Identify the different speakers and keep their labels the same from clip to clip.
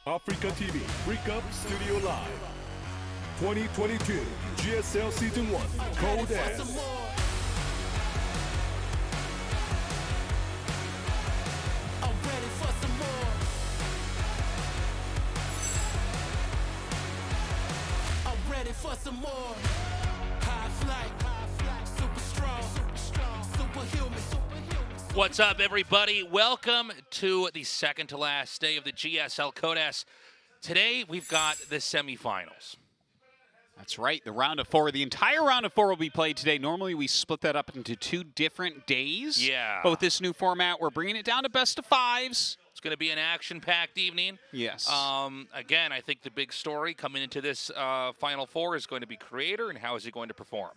Speaker 1: Africa TV Freak Up Studio Live 2022 GSL Season 1 Code S.
Speaker 2: For some more high flight, super strong, superhuman. What's up, everybody? Welcome to the second to last day of the GSL Code S. Today we've got the semifinals.
Speaker 3: That's right, the round of four. The entire round of four will be played today. Normally we split that up into 2 different days.
Speaker 2: Yeah.
Speaker 3: But with this new format, we're bringing it down to best of 5s.
Speaker 2: It's going to be an action-packed evening.
Speaker 3: Yes.
Speaker 2: Again, I think the big story coming into this Final Four is going to be Creator and how is he going to perform.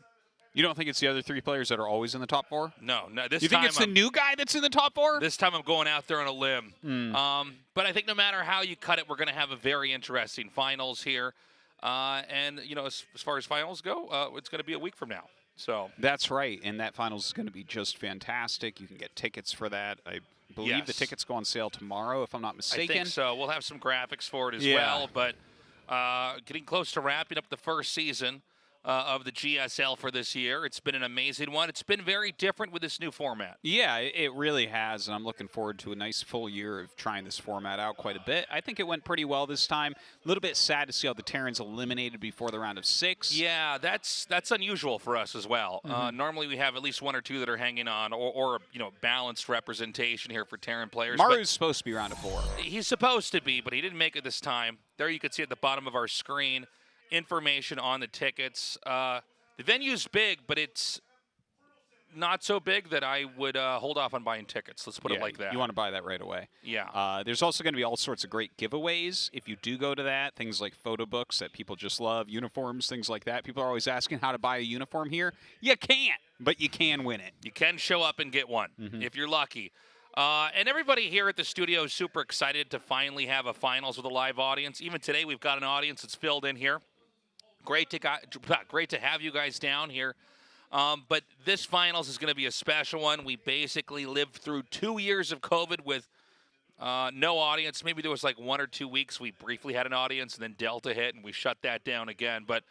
Speaker 3: You don't think it's the other 3 players that are always in the top 4?
Speaker 2: No. This
Speaker 3: you
Speaker 2: time
Speaker 3: think it's the new guy that's in the top 4?
Speaker 2: This time I'm going out there on a limb. But I think no matter how you cut it, we're going to have a very interesting finals here. And, you know, as far as finals go, it's going to be a week from now. So
Speaker 3: that's right, and that finals is going to be just fantastic. You can get tickets for that. I believe the tickets go on sale tomorrow, if I'm not mistaken.
Speaker 2: I think so. We'll have some graphics for it as well. But getting close to wrapping up the first season of the GSL for this year. It's been an amazing one. It's been very different with this new format.
Speaker 3: Yeah, it really has, and I'm looking forward to a nice full year of trying this format out quite a bit. I think it went pretty well this time. A little bit sad to see all the Terrans eliminated before the round of 6.
Speaker 2: Yeah, that's unusual for us as well. Normally we have at least 1 or 2 that are hanging on, or you know, balanced representation here for Terran players.
Speaker 3: Maru's supposed to be round of 4.
Speaker 2: He's supposed to be, but he didn't make it this time. There you can see at the bottom of our screen information on the tickets. The venue's big, but it's not so big that I would hold off on buying tickets. Let's put it like that.
Speaker 3: You want to buy that right away.
Speaker 2: Yeah.
Speaker 3: There's also going to be all sorts of great giveaways if you do go to that. Things like photo books that people just love, uniforms, things like that. People are always asking how to buy a uniform here. You can't, but you can win it.
Speaker 2: You can show up and get one if you're lucky. And everybody here at the studio is super excited to finally have a finals with a live audience. Even today, we've got an audience that's filled in here. Great to have you guys down here. But this finals is going to be a special one. We basically lived through 2 years of COVID with no audience. Maybe there was like 1 or 2 weeks we briefly had an audience, and then Delta hit, and we shut that down again. But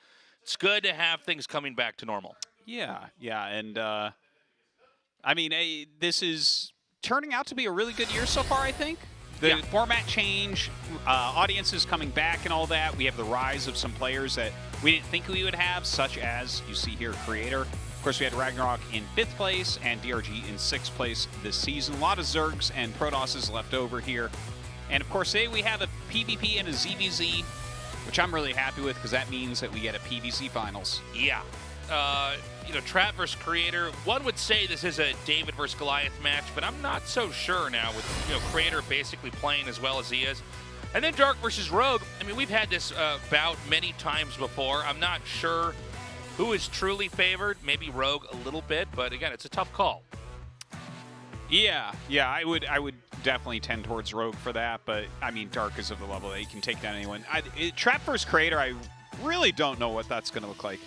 Speaker 2: it's good to have things coming back to normal.
Speaker 3: Yeah, and I mean, this is turning out to be a really good year so far, I think. The format change, audiences coming back and all that. We have the rise of some players that we didn't think we would have, such as, you see here, Creator. Of course, we had Ragnarok in 5th place and DRG in 6th place this season. A lot of Zergs and Protosses left over here. And, of course, today we have a PvP and a ZVZ, which I'm really happy with because that means that we get a PvZ finals.
Speaker 2: Yeah. You know, Trap versus Creator. One would say this is a David versus Goliath match, but I'm not so sure now with, you know, Creator basically playing as well as he is. And then Dark versus Rogue. I mean, we've had this bout many times before. I'm not sure who is truly favored. Maybe Rogue a little bit, but again, it's a tough call.
Speaker 3: Yeah, I would definitely tend towards Rogue for that, but I mean, Dark is of the level that he can take down anyone. Trap versus Creator, I really don't know what that's going to look like.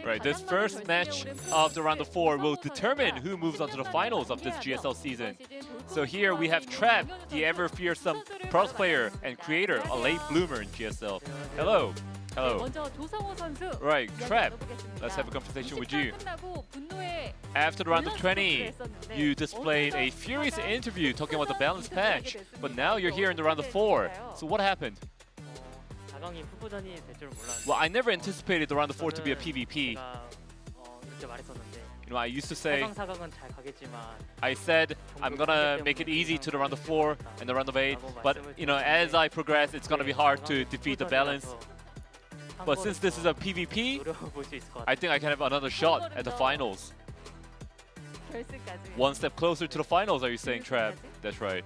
Speaker 4: Right, this first match of the round of 4 will determine who moves on to the finals of this GSL season. So here we have Trap, the ever fearsome Pros player, and Creator, a late bloomer in GSL. Hello. Right, Trap, let's have a conversation with you. After the round of 20, you displayed a furious interview talking about the balanced patch, but now you're here in the round of 4. So what happened? Well, I never anticipated the round of 4 to be a PvP. You know, I used to say, I said I'm gonna make it easy to the round of 4 and the round of 8, but you know, as I progress, it's gonna be hard to defeat the balance. But since this is a PvP, I think I can have another shot at the finals. One step closer to the finals, are you saying, Trap? That's right.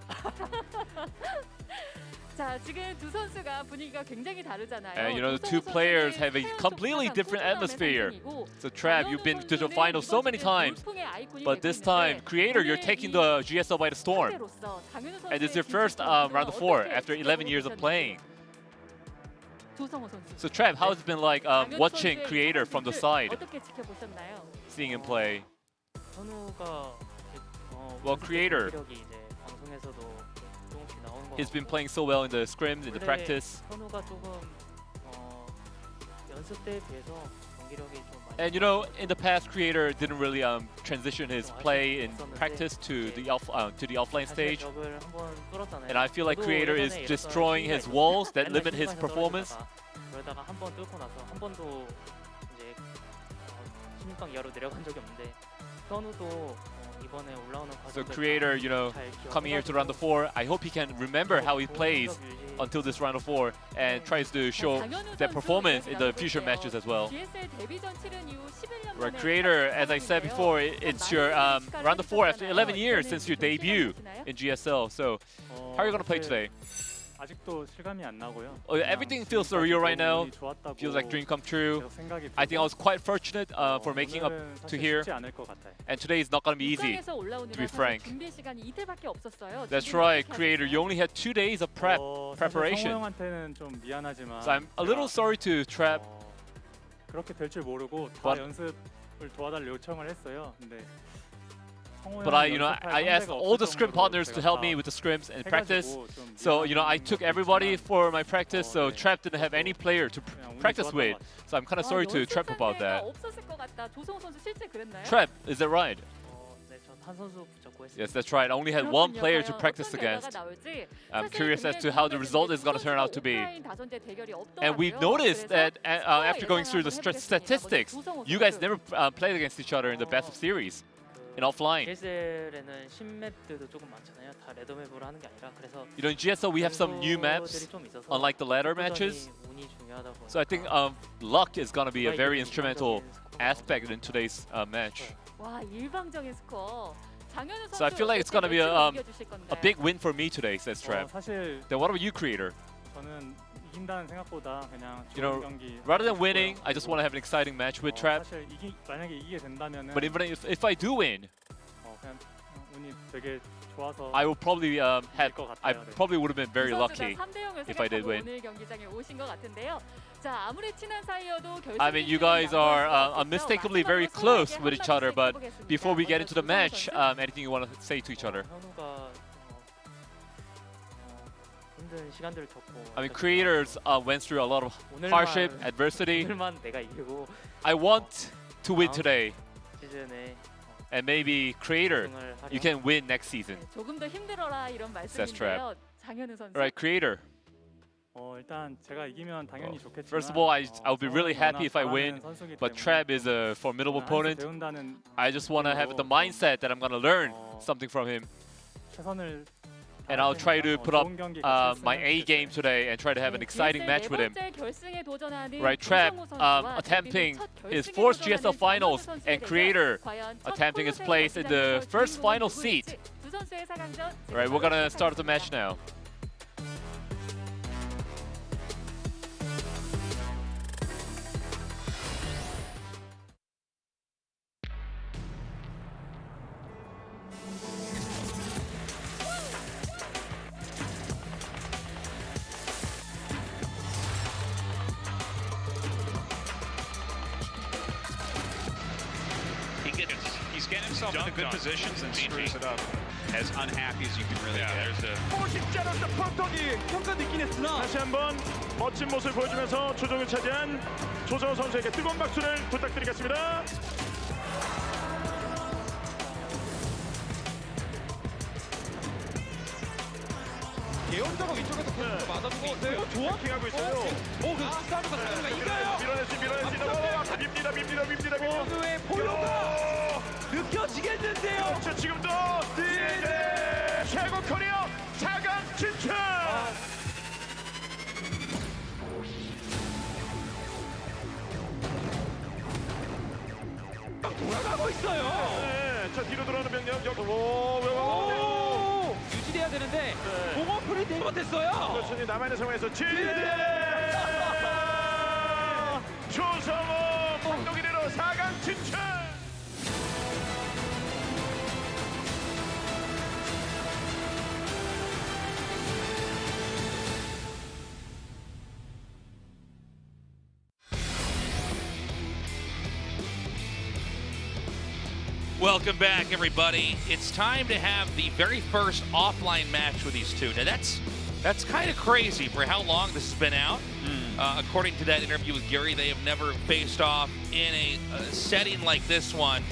Speaker 4: And you know, the 2 players have a completely different atmosphere. So Trap, you've been to the finals so many times, but this time, Creator, you're taking the GSL by the storm. And it's your first round of 4 after 11 years of playing. So Trap, how has it been like watching Creator from the side, seeing him play? Well, Creator, He's been playing so well in the scrims, in the practice.
Speaker 5: 현우가 조금 연습 때에 비해서 경기력이 좀 많이
Speaker 4: And you know, in the past, Creator didn't really transition his play in practice to the offline stage.
Speaker 5: 벽을 한번 뚫었잖아요.
Speaker 4: And I feel like
Speaker 5: 저도
Speaker 4: Creator
Speaker 5: 예전에
Speaker 4: is
Speaker 5: 이랬던
Speaker 4: destroying
Speaker 5: 시기가
Speaker 4: his
Speaker 5: 있었어요.
Speaker 4: walls that
Speaker 5: 맨날
Speaker 4: limit his
Speaker 5: 신방에서
Speaker 4: performance.
Speaker 5: 떨어지다가 그러다가 한 번 뚫고 나서 한 번도 이제 신입방 이하로 내려간 적이 없는데 현우도 이번에 올라오는
Speaker 4: So
Speaker 5: 과정들
Speaker 4: Creator, you know, coming here to round of 4, I hope he can remember how he plays until this round of 4 and tries to show that performance in the future matches as well.
Speaker 6: GSL 데뷔전 치른 이후 11년
Speaker 4: Right,
Speaker 6: 만에
Speaker 4: Creator, as I said before, it's your round of 4 after 11 years since your debut in GSL. So how are you going to play today?
Speaker 7: 아직도 실감이 안 나고요.
Speaker 4: Everything feels surreal right now. Feels like dream come true. I think I was quite fortunate for making up to here. And today is not going to be easy, to be frank.
Speaker 6: 준비 시간이 이틀밖에 없었어요.
Speaker 4: That's right, Creator. You only had 2 days of preparation.
Speaker 7: 성호형한테는 좀 미안하지만
Speaker 4: So I'm a little sorry to Trap.
Speaker 7: 그렇게 될 줄 모르고 다
Speaker 4: But-
Speaker 7: 연습을 도와달라 요청을 했어요. 근데
Speaker 4: But I asked all the scrim partners to help me with the scrims and practice. So I took everybody for my practice. So Trap didn't have any player to practice with. So I'm kind of sorry to Trap about that.
Speaker 6: 없었을 것 같다. 조성호 선수 실제 그랬나요?
Speaker 4: Trap, is that right?
Speaker 5: 네, 전한 선수 붙잡고 했습니다.
Speaker 4: Yes, that's right. I only had one player to practice against. I'm curious as to how the result is going to turn out to be. And we've noticed that after going through the statistics, you guys never played against each other in the best of series in offline.
Speaker 5: GSL에는 신맵들도 조금 많잖아요. 다 레더맵으로 하는 게 아니라 그래서
Speaker 4: In GSL we have some new maps,
Speaker 5: 좀 있어서
Speaker 4: unlike the ladder matches.
Speaker 5: 운이 중요하다
Speaker 4: So I think luck is going to be a very instrumental aspect in today's match.
Speaker 6: 와, 일방적인 스코어. 장현우 선수
Speaker 4: So I feel like it's going to be a big win for me today, says Trap.
Speaker 7: 사실
Speaker 4: Then what about you, Creator?
Speaker 7: 저는 이긴다는 생각보다 그냥
Speaker 4: You
Speaker 7: 좋은
Speaker 4: know,
Speaker 7: 경기
Speaker 4: rather than winning, I just want to have an exciting match with Trap.
Speaker 7: 사실 만약에 이기게 된다면은
Speaker 4: But even if I do win,
Speaker 7: 그냥 운이 되게 좋아서
Speaker 4: I will probably I probably would have been very lucky. if I did win.
Speaker 6: 오늘 경기장에 오신 것 같은데요. 자, 아무리 친한 사이여도
Speaker 4: I mean, you guys are unmistakably very close with each other. But before we get into the match, anything you want to say to each other?
Speaker 5: 현우가 힘든 시간들을 겪고
Speaker 4: I mean, creators went through a lot of hardship, adversity.
Speaker 5: 오늘만 내가 이기고
Speaker 4: I want to win today,
Speaker 5: 시즌에
Speaker 4: and maybe creator,
Speaker 5: 우승을 하려
Speaker 4: you can win next season.
Speaker 6: 조금 더 힘들어라 이런
Speaker 4: Says Trap.
Speaker 6: 말씀인데요. 장현우 선수.
Speaker 4: All right, creator.
Speaker 7: 일단 제가 이기면 당연히 좋겠지만
Speaker 4: First of all, I'll be really happy if I win. But Trap is a formidable opponent.
Speaker 7: 배운다는
Speaker 4: I just want to have the mindset that I'm going to learn something from him.
Speaker 7: 최선을
Speaker 4: And I'll try to put up my A game today and try to have an exciting match with him. Right, Trap attempting his fourth GSL finals and Creator attempting his place in the first final seat. Right, we're gonna start the match now.
Speaker 3: He's getting himself into good positions and screws it up. As unhappy as you can really get.
Speaker 1: 쉽지 않았다 펀터기 평가 느끼긴 했으나 다시 한번 멋진 모습을 보여주면서 조종을 차지한 조성호 선수에게 뜨거운 박수를 부탁드리겠습니다.
Speaker 8: 예언자가 위쪽에서 계속 맞아주고 이거 좋아?
Speaker 1: 킹하고 있어요.
Speaker 8: 그 싸움에서 장현우가 이겨요.
Speaker 1: 밀어내지.
Speaker 8: 현우의 포효가 느껴지겠는데요.
Speaker 1: 그렇죠, 지금도 최고 코리아 4강 진출.
Speaker 8: 돌아가고 있어요.
Speaker 1: 네, 자 뒤로 돌아오는 병력.
Speaker 8: 유지돼야 되는데 공업풀이 되지 못했어요.
Speaker 1: 그렇죠, 남아있는 상황에서 지대 조성호 황동 이래로 4강 진출.
Speaker 2: Welcome back, everybody. It's time to have the very first offline match with these two. Now, that's kind of crazy for how long this has been out. According to that interview with Gary, they have never faced off in a setting like this one.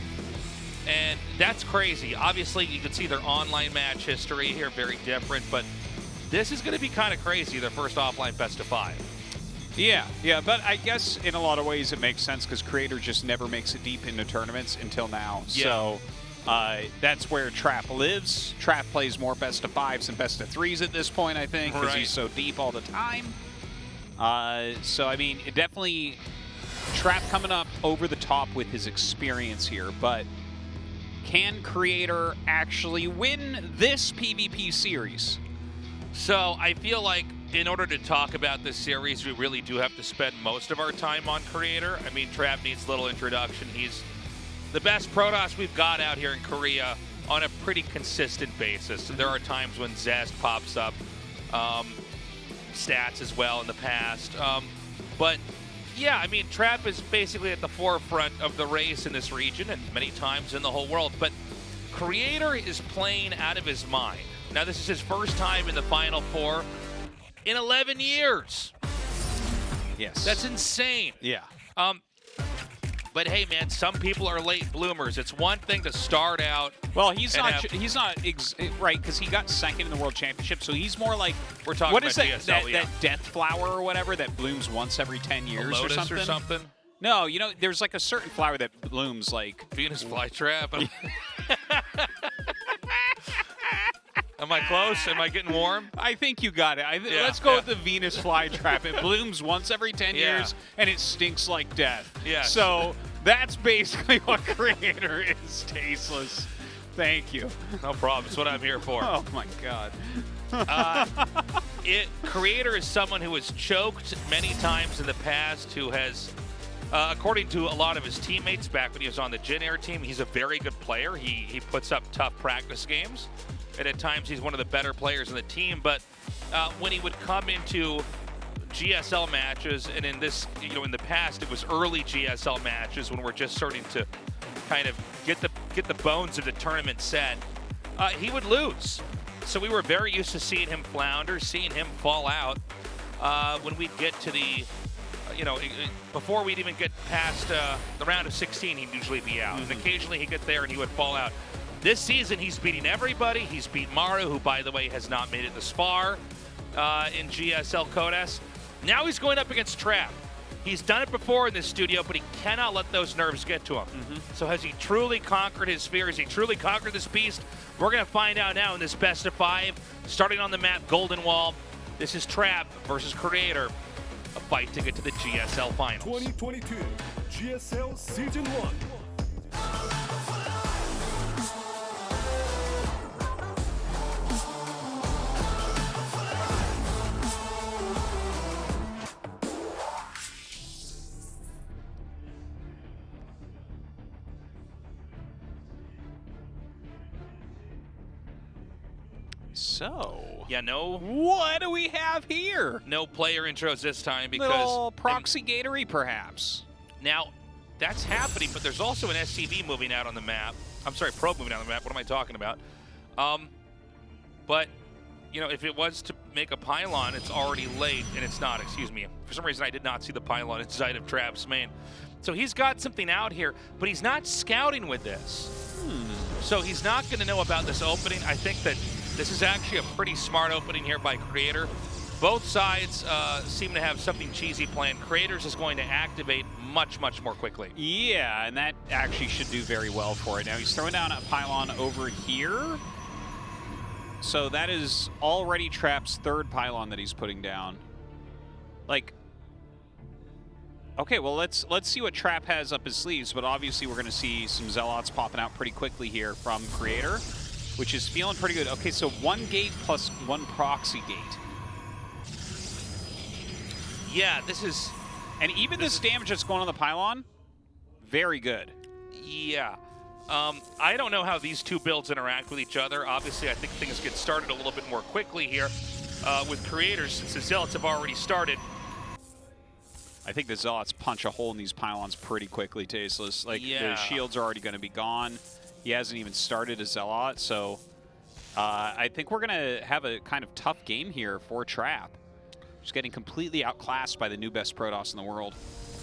Speaker 2: And that's crazy. Obviously, you can see their online match history here, very different. But this is going to be kind of crazy, their first offline best-of-5.
Speaker 3: Yeah, but I guess in a lot of ways it makes sense because Creator just never makes it deep into tournaments until now.
Speaker 2: Yeah.
Speaker 3: So that's where Trap lives. Trap plays more best-of-5s and best-of-3s at this point, I think, because he's so deep all the time. So, I mean, it definitely Trap coming up over the top with his experience here, but can Creator actually win this PvP series?
Speaker 2: So I feel like in order to talk about this series, we really do have to spend most of our time on Creator. I mean, Trap needs a little introduction. He's the best Protoss we've got out here in Korea on a pretty consistent basis. And there are times when Zest pops up, stats as well in the past. But yeah, I mean, Trap is basically at the forefront of the race in this region and many times in the whole world. But Creator is playing out of his mind. Now, this is his first time in the Final Four in 11 years.
Speaker 3: Yes.
Speaker 2: That's insane.
Speaker 3: Yeah.
Speaker 2: But hey, man, some people are late bloomers. It's one thing to start out.
Speaker 3: Well, he's not right because he got second in the World Championship, so he's more like
Speaker 2: we're talking
Speaker 3: what
Speaker 2: about
Speaker 3: is
Speaker 2: GSL,
Speaker 3: that death flower or whatever that blooms once every 10 years
Speaker 2: Lotus
Speaker 3: or something? No, you know, there's like a certain flower that blooms like
Speaker 2: Venus flytrap. Am I close? Am I getting warm?
Speaker 3: I think you got it. Let's go with the Venus flytrap. It blooms once every 10 years, and it stinks like death.
Speaker 2: Yeah.
Speaker 3: So that's basically what Creator is, Tasteless. Thank you.
Speaker 2: No problem. It's what I'm here for.
Speaker 3: Oh, my God.
Speaker 2: Creator is someone who has choked many times in the past, who has, according to a lot of his teammates back when he was on the Jin Air team, he's a very good player. He puts up tough practice games. And at times he's one of the better players in the team. But when he would come into GSL matches, and in this, in the past it was early GSL matches when we're just starting to kind of get the bones of the tournament set, he would lose. So we were very used to seeing him flounder, seeing him fall out when we'd get to the, before we'd even get past the round of 16, he'd usually be out. And occasionally he'd get there and he would fall out. This season, he's beating everybody. He's beat Maru, who, by the way, has not made it this far in GSL Codes. Now he's going up against Trap. He's done it before in this studio, but he cannot let those nerves get to him. So has he truly conquered his fear? Has he truly conquered this beast? We're going to find out now in this best-of-5, starting on the map Golden Wall. This is Trap versus Creator, a fight to get to the GSL Finals.
Speaker 9: 2022 GSL Season 1.
Speaker 3: So,
Speaker 2: no.
Speaker 3: What do we have here?
Speaker 2: No player intros this time because
Speaker 3: little proxy gatory, perhaps.
Speaker 2: Now, that's happening, but there's also an SCV moving out on the map. I'm sorry, probe moving out on the map. What am I talking about? But if it was to make a pylon, it's already late, and it's not. Excuse me. For some reason, I did not see the pylon inside of Trap's main. So he's got something out here, but he's not scouting with this. So he's not going to know about this opening. I think that this is actually a pretty smart opening here by Creator. Both sides seem to have something cheesy planned. Creator's is going to activate much, much more quickly.
Speaker 3: Yeah, and that actually should do very well for it. Now he's throwing down a pylon over here. So that is already Trap's third pylon that he's putting down. Okay, well, let's see what Trap has up his sleeves, but obviously we're going to see some Zealots popping out pretty quickly here from Creator, which is feeling pretty good. Okay, so 1 gate plus 1 proxy gate.
Speaker 2: Yeah, this is...
Speaker 3: And even this damage that's going on the pylon, very good.
Speaker 2: Yeah. I don't know how these two builds interact with each other. Obviously, I think things get started a little bit more quickly here with Creators, since the Zealots have already started.
Speaker 3: I think the Zealots punch a hole in these pylons pretty quickly, Tasteless. The shields are already going to be gone. He hasn't even started a Zealot, so I think we're going to have a kind of tough game here for Trap. Just getting completely outclassed by the new best Protoss in the world.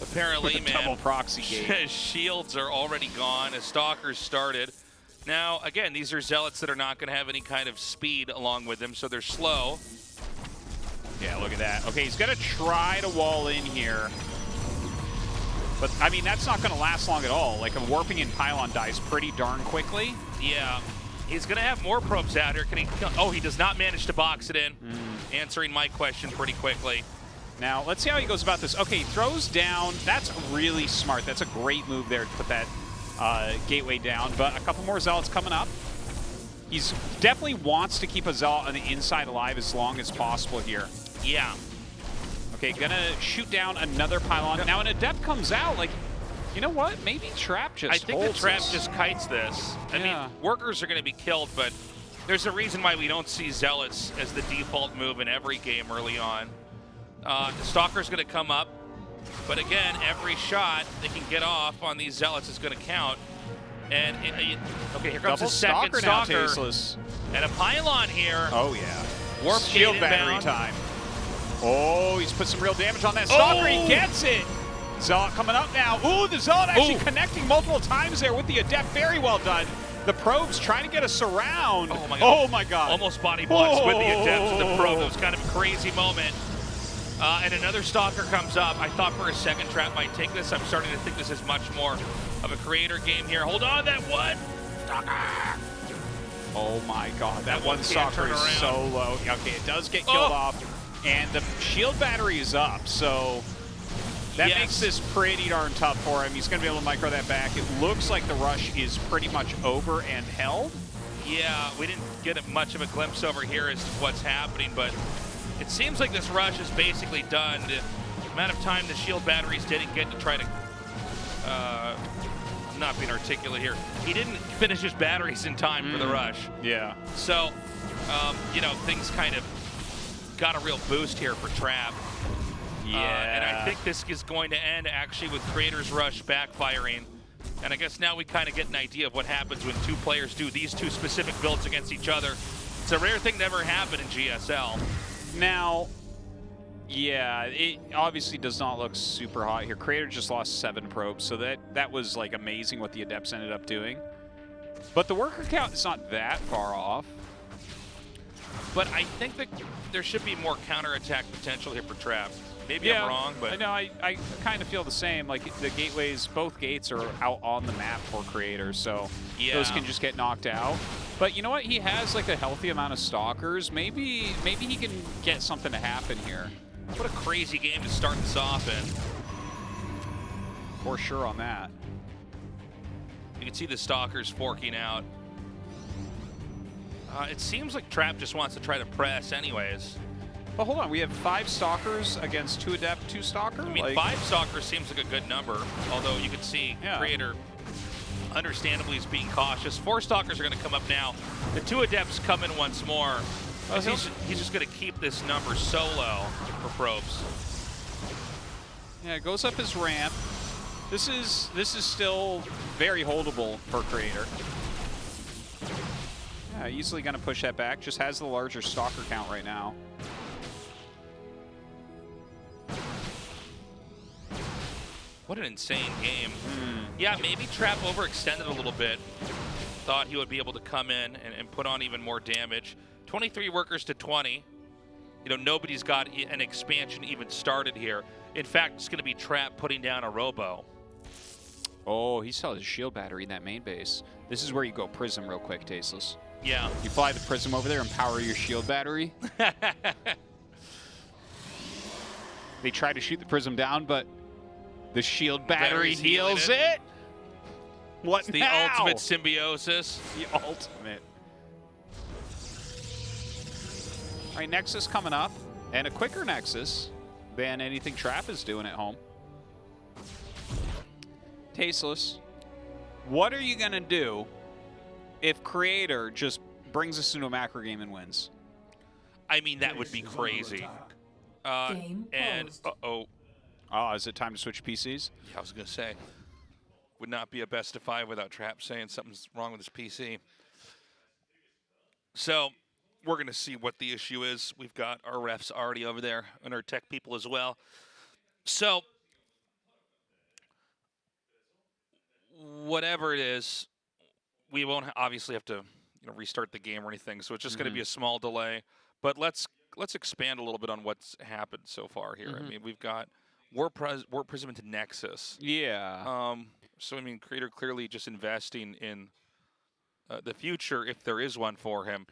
Speaker 2: Apparently,
Speaker 3: With a
Speaker 2: man,
Speaker 3: double proxy gate.
Speaker 2: shields are already gone as Stalkers started. Now, again, these are Zealots that are not going to have any kind of speed along with them, so they're slow.
Speaker 3: Yeah, look at that. Okay, he's going to try to wall in here. But, I mean, that's not going to last long at all. Like, a warping in pylon dies pretty darn quickly.
Speaker 2: Yeah. He's going to have more probes out here. Can he kill? Oh, he does not manage to box it in. Answering my question pretty quickly.
Speaker 3: Now, let's see how he goes about this. Okay, he throws down. That's really smart. That's a great move there to put that gateway down. But a couple more Zealots coming up. He's definitely wants to keep a Zealot on the inside alive as long as possible here.
Speaker 2: Yeah.
Speaker 3: Okay, gonna shoot down another pylon. Now, an Adept comes out. Like, you know what? Maybe Trap just
Speaker 2: I think the
Speaker 3: holds
Speaker 2: Trap
Speaker 3: this.
Speaker 2: just kites this. I mean, workers are going to be killed, but there's a reason why we don't see Zealots as the default move in every game early on. The Stalker's going to come up, but again, every shot they can get off on these Zealots is going to count. And, okay, here comes
Speaker 3: Double
Speaker 2: the second
Speaker 3: Stalker now,
Speaker 2: Stalker.
Speaker 3: Tasteless.
Speaker 2: And a pylon here.
Speaker 3: Oh, yeah.
Speaker 2: Warp
Speaker 3: Shield
Speaker 2: gate
Speaker 3: battery
Speaker 2: inbound.
Speaker 3: time. Oh, he's put some real damage on that Stalker. He gets it. Zealot coming up now. Ooh, the Zealot actually connecting multiple times there with the Adept. Very well done. The probes trying to get us around.
Speaker 2: Oh, my God.
Speaker 3: Oh, my God.
Speaker 2: Almost body blocks with the Adepts with the probe. It was kind of a crazy moment. And another Stalker comes up. I thought for a second Trap might take this. I'm starting to think this is much more of a creator game here. Hold on, that one. Stalker.
Speaker 3: Oh, my God. That one
Speaker 2: can't
Speaker 3: Stalker
Speaker 2: turn
Speaker 3: is
Speaker 2: around.
Speaker 3: so low. Okay, it does get killed off. And the shield battery is up, so that makes this pretty darn tough for him. He's going to be able to micro that back. It looks like the rush is pretty much over and held.
Speaker 2: Yeah, we didn't get much of a glimpse over here as to what's happening, but it seems like this rush is basically done. The amount of time the shield batteries didn't get to try to, I'm not being articulate here. He didn't finish his batteries in time for the rush.
Speaker 3: Yeah.
Speaker 2: So, you know, things kind of got a real boost here for Trap.
Speaker 3: Yeah.
Speaker 2: And I think this is going to end actually with Creator's Rush backfiring. And I guess now we kind of get an idea of what happens when two players do these two specific builds against each other. It's a rare thing to ever happen in GSL.
Speaker 3: Now, yeah, it obviously does not look super hot here. Creator just lost 7 probes, so that was like amazing what the Adepts ended up doing. But the worker count is not that far off.
Speaker 2: But I think that there should be more counterattack potential here for Trap. Maybe
Speaker 3: Yeah,
Speaker 2: I'm wrong, but
Speaker 3: no, I kind of feel the same. Like the gateways, both gates are out on the map for Creators, so those can just get knocked out. But you know what? He has like a healthy amount of Stalkers. Maybe he can get something to happen here.
Speaker 2: what a crazy game to start this off in.
Speaker 3: For sure on that.
Speaker 2: You can see the Stalkers forking out. It seems like Trap just wants to try to press anyways.
Speaker 3: But hold on, we have 5 Stalkers against 2 Adept, 2 Stalker?
Speaker 2: I mean, 5 Stalkers seems like a good number, although you can see Creator understandably is being cautious. 4 Stalkers are going to come up now. The 2 Adepts come in once more. He's just going to keep this number so low for probes.
Speaker 3: Yeah, it goes up his ramp. This is still very holdable for Creator. Yeah, easily going to push that back. Just has the larger Stalker count right now.
Speaker 2: What an insane game. Yeah, maybe Trap overextended a little bit. Thought he would be able to come in and put on even more damage. 23 workers to 20. You know, nobody's got an expansion even started here. In fact, it's going to be Trap putting down a Robo.
Speaker 3: Oh, he still has a shield battery in that main base. This is where you go Prism real quick, Tasteless.
Speaker 2: Yeah.
Speaker 3: You fly the Prism over there and power your shield battery. They try to shoot the Prism down, but the shield battery heals it. What
Speaker 2: it's the
Speaker 3: now?
Speaker 2: ultimate symbiosis.
Speaker 3: The ultimate. All right, Nexus coming up, and a quicker Nexus than anything Trap is doing at home. Tasteless, what are you going to do if Creator just brings us into a macro game and wins?
Speaker 2: I mean, that would be crazy. And, uh-oh.
Speaker 3: Oh, is it time to switch PCs?
Speaker 2: Yeah, I was going to say. would not be a best of 5 without Trap saying something's wrong with his PC. So we're going to see what the issue is. We've got our refs already over there and our tech people as well. So whatever it is, we won't obviously have to restart the game or anything. So it's just going to be a small delay. But let's expand a little bit on what's happened so far here. I mean, we've got Warp Prism into Nexus.
Speaker 3: Yeah.
Speaker 2: So I mean, Creator clearly just investing in the future if there is one for him,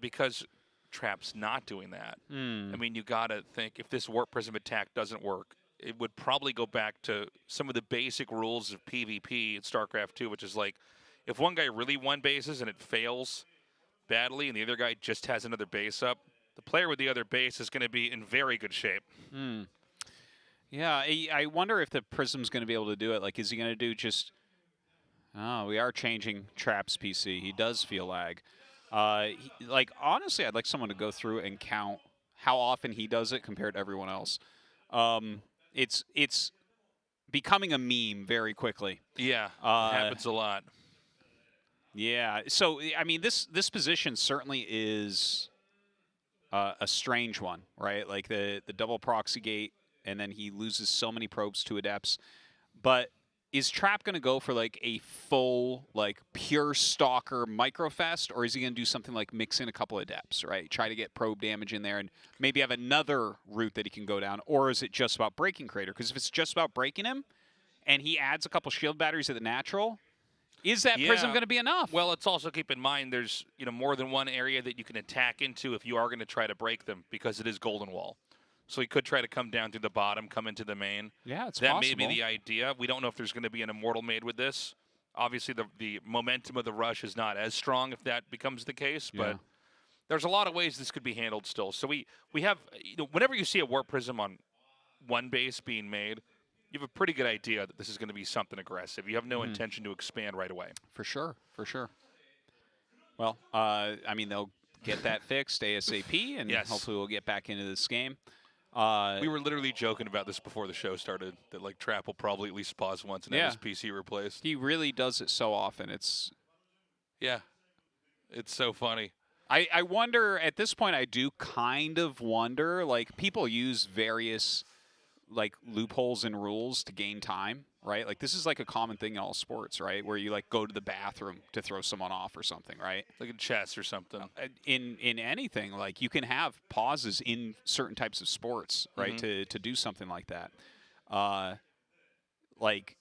Speaker 2: because Trap's not doing that. I mean, you got to think if this Warp Prism attack doesn't work, it would probably go back to some of the basic rules of PvP in StarCraft 2, which is like if one guy really won bases and it fails badly and the other guy just has another base up, the player with the other base is going to be in very good shape.
Speaker 3: Yeah, I wonder if the Prism's going to be able to do it. Like, is he going to do just... Oh, we are changing Trap's PC. He does feel lag. Like, honestly, I'd like someone to go through and count how often he does it compared to everyone else. It's becoming a meme very quickly.
Speaker 2: Yeah, it happens a lot.
Speaker 3: Yeah, so, I mean, this position certainly is a strange one, right? Like, the double proxy gate, and then he loses so many probes to Adepts. But is Trap going to go for, like, a full, like, pure Stalker Microfest, or is he going to do something like mix in a couple of Adepts, right? Try to get probe damage in there and maybe have another route that he can go down, or is it just about breaking Creator? Because if it's just about breaking him, and he adds a couple shield batteries at the natural, is that Prism going to be enough?
Speaker 2: Well, let's also keep in mind there's more than one area that you can attack into if you are going to try to break them, because it is Golden Wall. So he could try to come down through the bottom, come into the main.
Speaker 3: Yeah, it's
Speaker 2: that
Speaker 3: possible.
Speaker 2: That may be the idea. We don't know if there's going to be an Immortal made with this. Obviously, the momentum of the rush is not as strong if that becomes the case, but there's a lot of ways this could be handled still. So we have, whenever you see a Warp Prism on one base being made, you have a pretty good idea that this is going to be something aggressive. You have no intention to expand right away.
Speaker 3: For sure, for sure. Well, I mean, they'll get that fixed ASAP, and hopefully we'll get back into this game.
Speaker 2: We were literally joking about this before the show started, that like Trap will probably at least pause once and have his PC replaced.
Speaker 3: He really does it so often. It's
Speaker 2: so funny.
Speaker 3: I wonder, at this point, I do kind of wonder, like, people use various, like, loopholes in rules to gain time, right? Like, this is like a common thing in all sports, right? Where you, like, go to the bathroom to throw someone off or something, right?
Speaker 2: Like in chess or something.
Speaker 3: In anything, like, you can have pauses in certain types of sports, right, to do something like that. Like,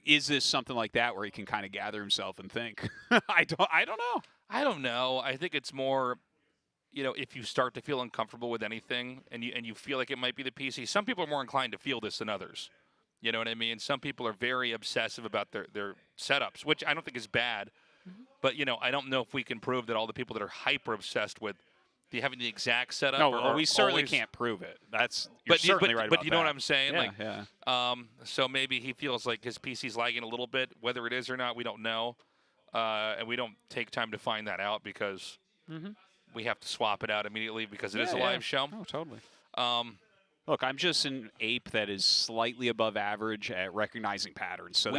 Speaker 3: is this something like that where he can kind of gather himself and think? I don't know.
Speaker 2: I don't know. I think it's more, if you start to feel uncomfortable with anything and you feel like it might be the PC, some people are more inclined to feel this than others. You know what I mean? Some people are very obsessive about their setups, which I don't think is bad. But, I don't know if we can prove that all the people that are hyper obsessed with having the exact setup.
Speaker 3: No, we certainly can't prove it. You're certainly right about that.
Speaker 2: But you know what I'm saying?
Speaker 3: Yeah,
Speaker 2: So maybe he feels like his PC's lagging a little bit. Whether it is or not, we don't know. And we don't take time to find that out because we have to swap it out immediately because it is a live show.
Speaker 3: Oh, totally. Look, I'm just an ape that is slightly above average at recognizing patterns. So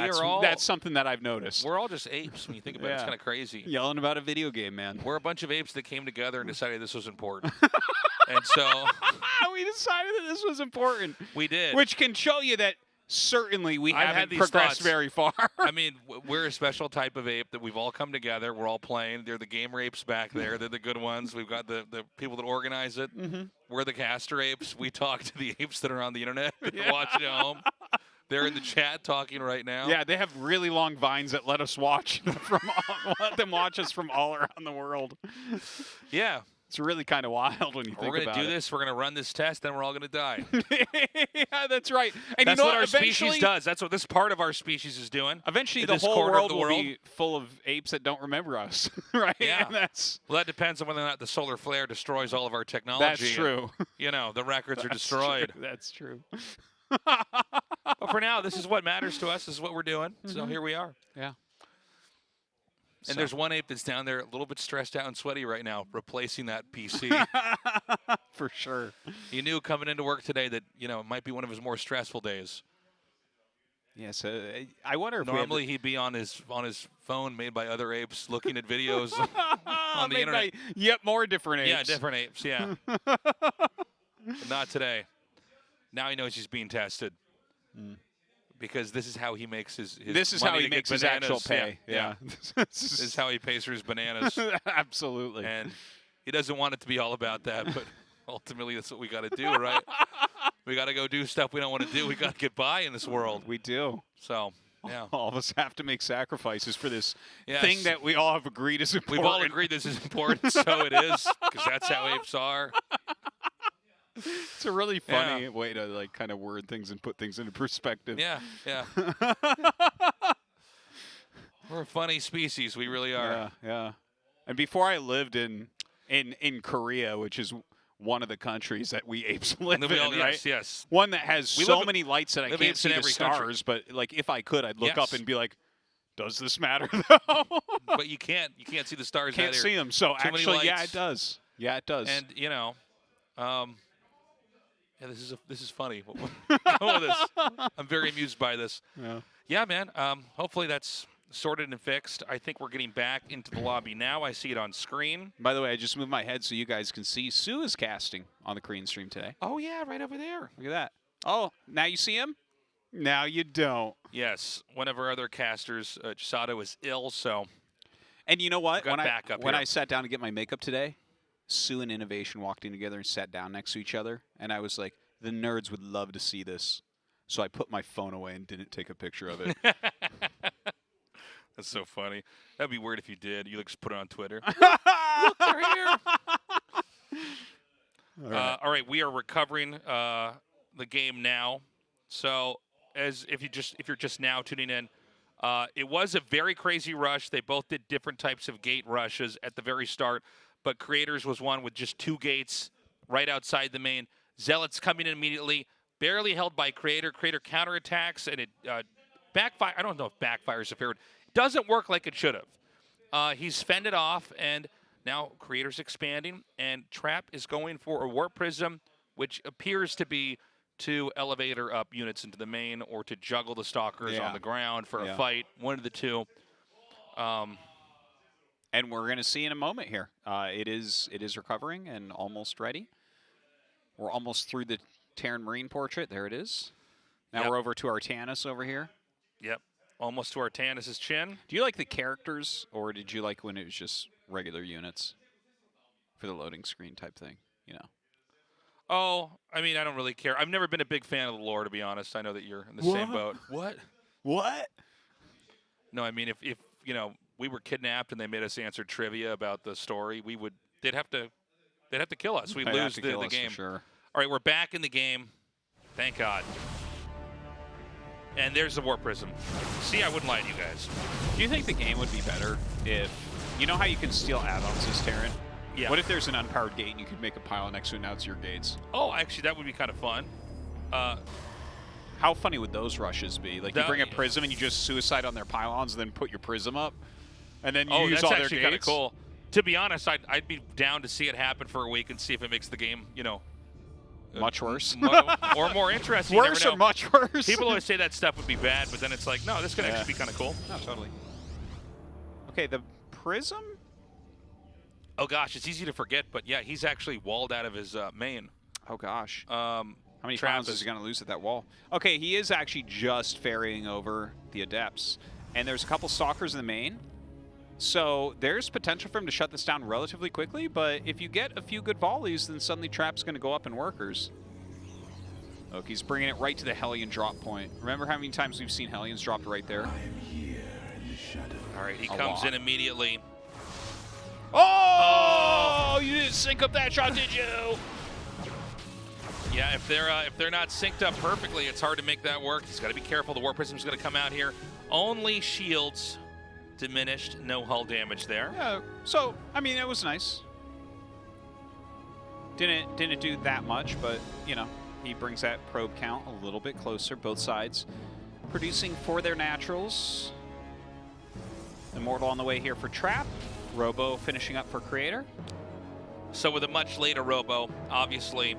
Speaker 3: that's something that I've noticed.
Speaker 2: We're all just apes when you think about it. It's kind of crazy.
Speaker 3: Yelling about a video game, man.
Speaker 2: We're a bunch of apes that came together and decided this was important. And so
Speaker 3: we decided that this was important.
Speaker 2: We did.
Speaker 3: Which can show you that certainly we haven't progressed very far.
Speaker 2: I mean, we're a special type of ape that we've all come together. We're all playing. They're the gamer apes back there. They're the good ones. We've got the people that organize it. We're the caster apes. We talk to the apes that are on the internet watching at home. They're in the chat talking right now.
Speaker 3: Yeah, they have really long vines that let us watch let them watch us from all around the world.
Speaker 2: Yeah.
Speaker 3: It's really kind of wild when you think about it.
Speaker 2: We're going to do this. We're going to run this test, then we're all going to die.
Speaker 3: Yeah, that's right. And
Speaker 2: that's what our species does. That's what this part of our species is doing.
Speaker 3: Eventually, the whole world will be full of apes that don't remember us, right?
Speaker 2: Yeah.
Speaker 3: And
Speaker 2: well, that depends on whether or not the solar flare destroys all of our technology.
Speaker 3: That's true.
Speaker 2: And, the records are destroyed.
Speaker 3: True. That's true.
Speaker 2: But for now, this is what matters to us. This is what we're doing. So here we are.
Speaker 3: Yeah.
Speaker 2: And there's one ape that's down there a little bit stressed out and sweaty right now, replacing that PC.
Speaker 3: For sure.
Speaker 2: He knew coming into work today that, it might be one of his more stressful days.
Speaker 3: Yeah, so I wonder if
Speaker 2: normally he'd be on his phone made by other apes looking at videos on the
Speaker 3: made
Speaker 2: internet.
Speaker 3: by yet more different apes.
Speaker 2: Yeah, different apes. Yeah, but not today. Now he knows he's being tested because this is how he makes his
Speaker 3: this is
Speaker 2: money
Speaker 3: how he
Speaker 2: to get
Speaker 3: makes his
Speaker 2: bananas.
Speaker 3: actual pay.
Speaker 2: Yeah. This is how he pays for his bananas.
Speaker 3: Absolutely.
Speaker 2: And he doesn't want it to be all about that, but ultimately that's what we got to do, right? We got to go do stuff we don't want to do. We got to get by in this world.
Speaker 3: We do.
Speaker 2: So, yeah.
Speaker 3: All of us have to make sacrifices for this
Speaker 2: Yes.
Speaker 3: thing that we all have agreed is important.
Speaker 2: We've all agreed this is important, so it is, because that's how apes are.
Speaker 3: It's a really funny way to like kind of word things and put things into perspective.
Speaker 2: Yeah, yeah. We're a funny species. We really are.
Speaker 3: Yeah, yeah. And before I lived in Korea, which is one of the countries that we apes live in, right?
Speaker 2: Yes, yes.
Speaker 3: One that has so many lights that I can't
Speaker 2: apes
Speaker 3: see
Speaker 2: in
Speaker 3: the
Speaker 2: every
Speaker 3: stars,
Speaker 2: country.
Speaker 3: but like if I could, I'd look
Speaker 2: Yes.
Speaker 3: up and be like, does this matter though?
Speaker 2: But you can't see the stars.
Speaker 3: Can't
Speaker 2: out here.
Speaker 3: see them. So
Speaker 2: Too many
Speaker 3: actually, yeah,
Speaker 2: lights.
Speaker 3: it does. Yeah, it does.
Speaker 2: And you know, yeah, this is funny. Go with this. I'm very amused by this.
Speaker 3: yeah.
Speaker 2: Yeah, man. Hopefully that's sorted and fixed. I think we're getting back into the lobby now. I see it on screen.
Speaker 3: By the way, I just moved my head so you guys can see. Sue is casting on the Korean stream today.
Speaker 2: Oh yeah, right over there.
Speaker 3: Look at that. Oh, now you see him? Now you don't.
Speaker 2: Yes, one of our other casters, Chisato, is ill, so
Speaker 3: And you know what?
Speaker 2: Got backup
Speaker 3: When
Speaker 2: here.
Speaker 3: I sat down to get my makeup today, Sue and Innovation walked in together and sat down next to each other. And I was like, the nerds would love to see this. So I put my phone away and didn't take a picture of it.
Speaker 2: that's so funny. That'd be weird if you did. You just put it on Twitter.
Speaker 3: Look,
Speaker 2: they're here.
Speaker 3: All right.
Speaker 2: All right, we are recovering the game now. So, as if you're just now tuning in, it was a very crazy rush. They both did different types of gate rushes at the very start, but Creators was one with just 2 gates right outside the main. Zealots coming in immediately, barely held by Creator. Creator counterattacks, and it backfire. I don't know if backfire is a fair word. It doesn't work like it should have. He's fended off, and now Creator's expanding, and Trap is going for a Warp Prism, which appears to be to elevator up units into the main or to juggle the Stalkers on the ground for a fight. One of the two.
Speaker 3: And we're going to see in a moment here. It is recovering and almost ready. We're almost through the Terran Marine portrait. There it is. Now we're over to Artanis over here.
Speaker 2: Yep. Almost to Artanis' chin.
Speaker 3: Do you like the characters, or did you like when it was just regular units for the loading screen type thing? You know.
Speaker 2: Oh, I mean, I don't really care. I've never been a big fan of the lore, to be honest. I know that you're in the same boat. What?
Speaker 3: What?
Speaker 2: No, I mean, if you know, we were kidnapped and they made us answer trivia about the story, they'd have to kill us. We'd lose the game.
Speaker 3: For sure.
Speaker 2: All right, we're back in the game. Thank God. And there's the Warp Prism. See, I wouldn't lie to you guys.
Speaker 3: Do you think the game would be better if, you know how you can steal add-ons as Terran?
Speaker 2: Yeah.
Speaker 3: What if there's an unpowered gate and you could make a pile next to it, now it's your gates?
Speaker 2: Oh, actually, that would be kind of fun.
Speaker 3: How funny would those rushes be? Like, you bring a prism and you just suicide on their pylons and then put your prism up, and then you use all their gates?
Speaker 2: That's actually kind of cool. To be honest, I'd be down to see it happen for a week and see if it makes the game, you know,
Speaker 3: much worse.
Speaker 2: Or more interesting.
Speaker 3: Worse or much worse?
Speaker 2: People always say that stuff would be bad, but then it's like, no, this could actually be kind of cool.
Speaker 3: No, totally. Okay, the prism?
Speaker 2: Oh, gosh, it's easy to forget, but yeah, he's actually walled out of his main.
Speaker 3: Oh, gosh. How many
Speaker 2: Trap
Speaker 3: times is he going to lose at that wall? Okay, he is actually just ferrying over the Adepts. And there's a couple Stalkers in the main. So there's potential for him to shut this down relatively quickly, but if you get a few good volleys, then suddenly Trap's going to go up in workers. Look, he's bringing it right to the Hellion drop point. Remember how many times we've seen Hellions dropped right there?
Speaker 2: All right, he comes in immediately.
Speaker 3: Oh! You didn't sync up that shot, did you?
Speaker 2: Yeah, if they're not synced up perfectly, it's hard to make that work. He's got to be careful. The Warp Prism's going to come out here. Only shields diminished, no hull damage there.
Speaker 3: Yeah, so I mean it was nice. Didn't do that much, but you know, he brings that probe count a little bit closer, both sides producing for their naturals. Immortal on the way here for Trap. Robo finishing up for Creator.
Speaker 2: So with a much later Robo, obviously,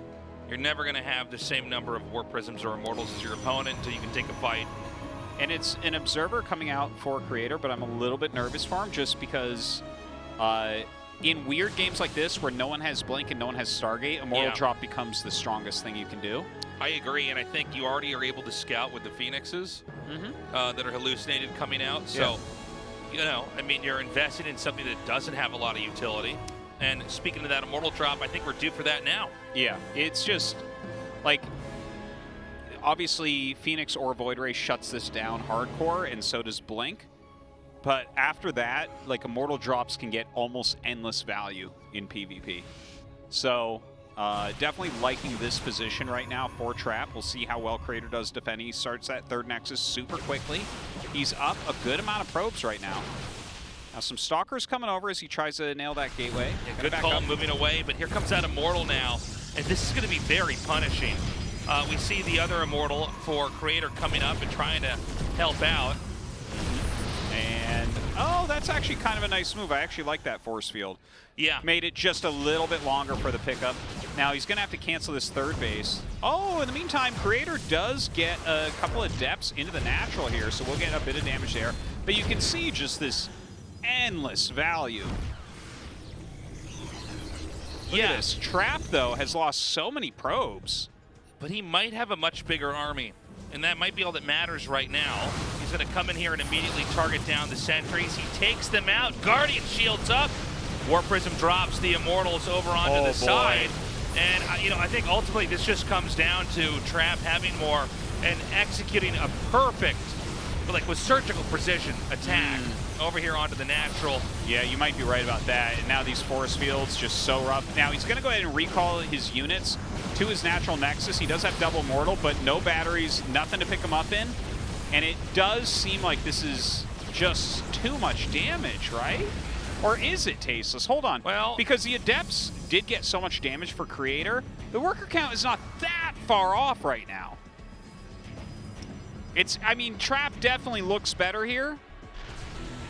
Speaker 2: you're never going to have the same number of Warp Prisms or Immortals as your opponent until you can take a fight.
Speaker 3: And it's an observer coming out for Creator, but I'm a little bit nervous for him just because in weird games like this where no one has Blink and no one has Stargate, Immortal Drop becomes the strongest thing you can do.
Speaker 2: I agree, and I think you already are able to scout with the Phoenixes that are hallucinated coming out. So, you know, I mean, you're invested in something that doesn't have a lot of utility. And speaking of that Immortal Drop, I think we're due for that now.
Speaker 3: Yeah, it's just, like, obviously Phoenix or Void Ray shuts this down hardcore, and so does Blink. But after that, like, Immortal Drops can get almost endless value in PvP. So, definitely liking this position right now for Trap. We'll see how well Creator does defending. He starts that third Nexus super quickly. He's up a good amount of probes right now. Now some Stalkers coming over as he tries to nail that gateway.
Speaker 2: Yeah, good call moving away, but here comes that Immortal now. And this is going to be very punishing. We see the other Immortal for Creator coming up and trying to help out.
Speaker 3: And, oh, that's actually kind of a nice move. I actually like that force field.
Speaker 2: Yeah.
Speaker 3: Made it just a little bit longer for the pickup. Now he's going to have to cancel this third base. Oh, in the meantime, Creator does get a couple of depths into the natural here, so we'll get a bit of damage there. But you can see just this endless value. Look at this. Trap, though, has lost so many probes.
Speaker 2: But he might have a much bigger army, and that might be all that matters right now. He's going to come in here and immediately target down the sentries. He takes them out. Guardian shields up. War Prism drops the Immortals over onto the side. And, you know, I think ultimately this just comes down to Trap having more and executing a perfect, like with surgical precision, attack over here onto the natural.
Speaker 3: Yeah, you might be right about that. And now these force fields just so rough. Now he's going to go ahead and recall his units to his natural Nexus. He does have double mortal, but no batteries, nothing to pick him up in. And it does seem like this is just too much damage, right? Or is it Tasteless? Hold on.
Speaker 2: Well,
Speaker 3: because the Adepts did get so much damage for Creator, the worker count is not that far off right now. It's, I mean, Trap definitely looks better here.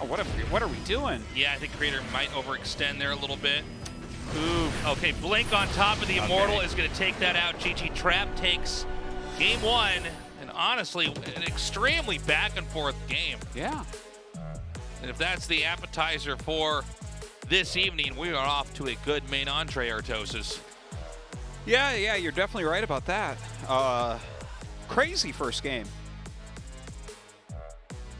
Speaker 3: Oh, what are we doing?
Speaker 2: Yeah, I think Creator might overextend there a little bit. Ooh, okay, Blink on top of the Immortal is going to take that out. GG Trap takes game one, and honestly, an extremely back and forth game.
Speaker 3: Yeah.
Speaker 2: And if that's the appetizer for this evening, we are off to a good main entree, Artosis.
Speaker 3: Yeah, you're definitely right about that. Crazy first game.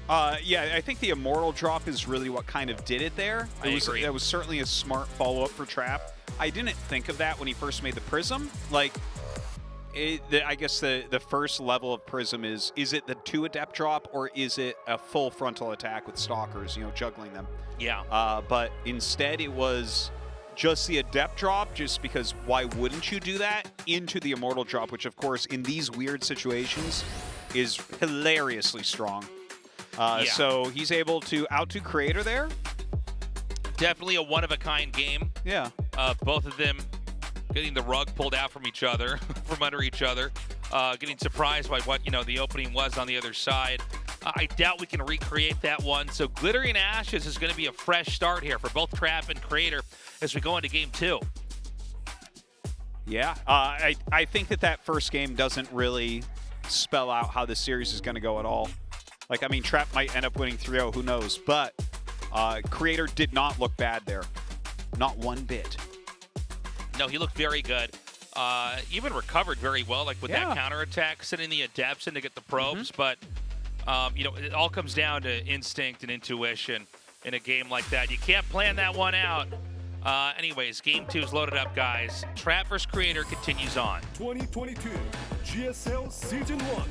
Speaker 3: Yeah, I think the Immortal drop is really what kind of did it there.
Speaker 2: I agree.
Speaker 3: That was certainly a smart follow-up for Trap. I didn't think of that when he first made the Prism. Like, I guess the first level of Prism is it the 2 Adept drop or is it a full frontal attack with Stalkers, you know, juggling them?
Speaker 2: Yeah.
Speaker 3: But instead it was just the Adept drop, just because why wouldn't you do that, into the Immortal drop, which of course in these weird situations is hilariously strong. So he's able to out-do Creator there.
Speaker 2: Definitely a one-of-a-kind game.
Speaker 3: Yeah.
Speaker 2: Both of them getting the rug pulled out from each other, from under each other, getting surprised by what, you know, the opening was on the other side. I doubt we can recreate that one. So Glittering Ashes is going to be a fresh start here for both Trap and Creator as we go into game 2.
Speaker 3: Yeah. I think that first game doesn't really spell out how the series is going to go at all. Like, I mean, Trap might end up winning 3-0, who knows? But Creator did not look bad there. Not one bit.
Speaker 2: No, he looked very good. Even recovered very well, like with that counterattack, sending the Adepts in to get the probes. But, you know, it all comes down to instinct and intuition in a game like that. You can't plan that one out. Anyways, game 2 is loaded up, guys. Trap vs. Creator continues on.
Speaker 9: 2022 GSL Season 1.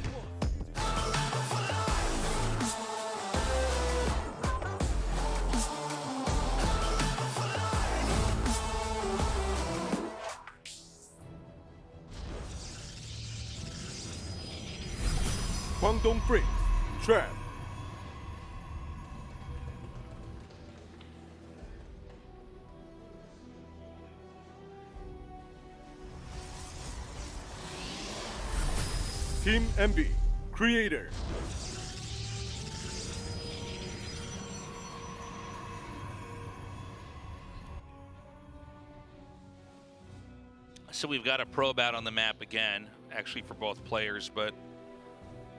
Speaker 9: Guangdong Freak, Trap. Team MB, Creator.
Speaker 2: So we've got a probe out on the map again, actually for both players, but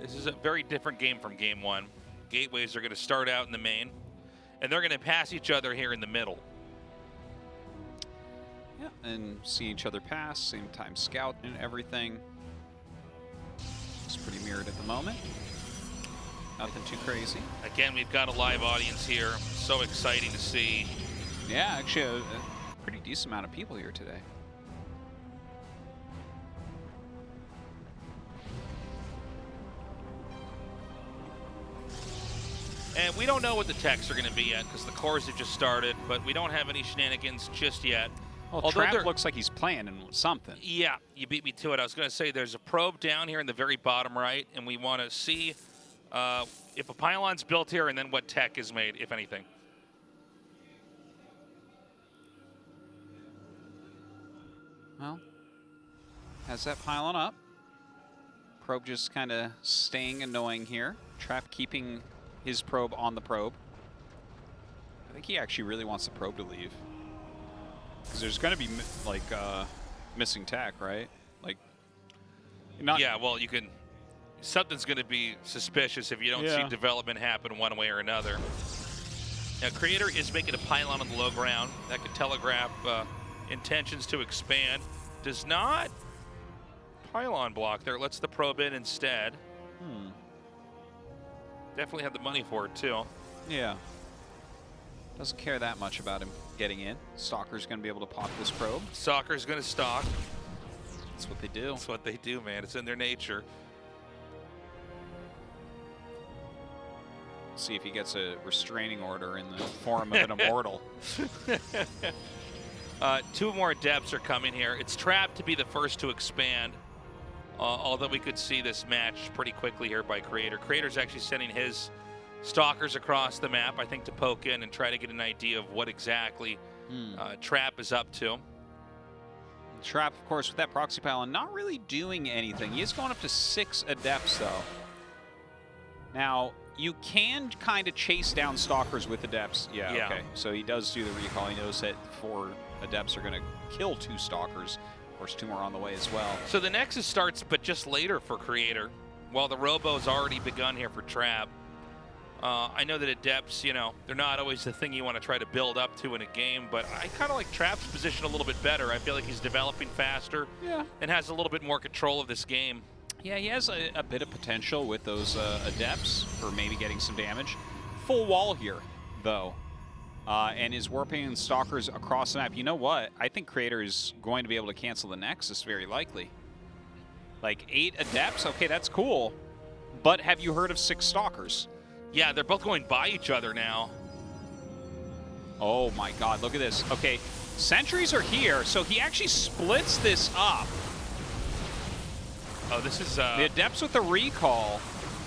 Speaker 2: This is a very different game from game one. Gateways are going to start out in the main, and they're going to pass each other here in the middle.
Speaker 3: Yeah, and see each other pass, same time scout and everything. It's pretty mirrored at the moment. Nothing too crazy.
Speaker 2: Again, we've got a live audience here. So exciting to see.
Speaker 3: Yeah, actually a pretty decent amount of people here today.
Speaker 2: And we don't know what the techs are going to be yet because the cores have just started, but we don't have any shenanigans just yet.
Speaker 3: Well, Trap looks like he's planning something.
Speaker 2: Yeah, you beat me to it. I was going to say there's a probe down here in the very bottom right, and we want to see if a pylon's built here and then what tech is made, if anything.
Speaker 3: Well, has that pylon up. Probe just kind of staying annoying here. Trap keeping his probe on the probe. I think he actually really wants the probe to leave. Because there's going to be, like, missing tech, right? Like, not.
Speaker 2: Yeah, well, you can. Something's going to be suspicious if you don't see development happen one way or another. Now, Creator is making a pylon on the low ground. That could telegraph intentions to expand. Does not pylon block there. Lets the probe in instead. Definitely had the money for it, too.
Speaker 3: Yeah. Doesn't care that much about him getting in. Stalker's going to be able to pop this probe.
Speaker 2: Stalker's going to stalk.
Speaker 3: That's what they do.
Speaker 2: That's what they do, man. It's in their nature.
Speaker 3: See if he gets a restraining order in the form of an immortal.
Speaker 2: Two more adepts are coming here. It's Trap to be the first to expand. Although we could see this match pretty quickly here by Creator. Creator's actually sending his stalkers across the map, I think, to poke in and try to get an idea of what exactly Trap is up to.
Speaker 3: Trap, of course, with that proxy pylon, not really doing anything. He is going up to 6 adepts, though. Now, you can kind of chase down stalkers with adepts. Yeah, okay. So he does do the recall. He knows that 4 adepts are going to kill 2 stalkers. Of course, 2 more on the way as well.
Speaker 2: So the Nexus starts, but just later for Creator, while the Robo's already begun here for Trap. I know that adepts, you know, they're not always the thing you want to try to build up to in a game, but I kind of like Trap's position a little bit better. I feel like he's developing faster and has a little bit more control of this game.
Speaker 3: Yeah, he has a bit of potential with those adepts for maybe getting some damage. Full wall here, though. And is warping stalkers across the map. You know what? I think Creator is going to be able to cancel the Nexus very likely. Like 8 adepts? Okay, that's cool. But have you heard of 6 stalkers?
Speaker 2: Yeah, they're both going by each other now.
Speaker 3: Oh my god, look at this. Okay, sentries are here, so he actually splits this up.
Speaker 2: Oh, this is...
Speaker 3: the adepts with the recall.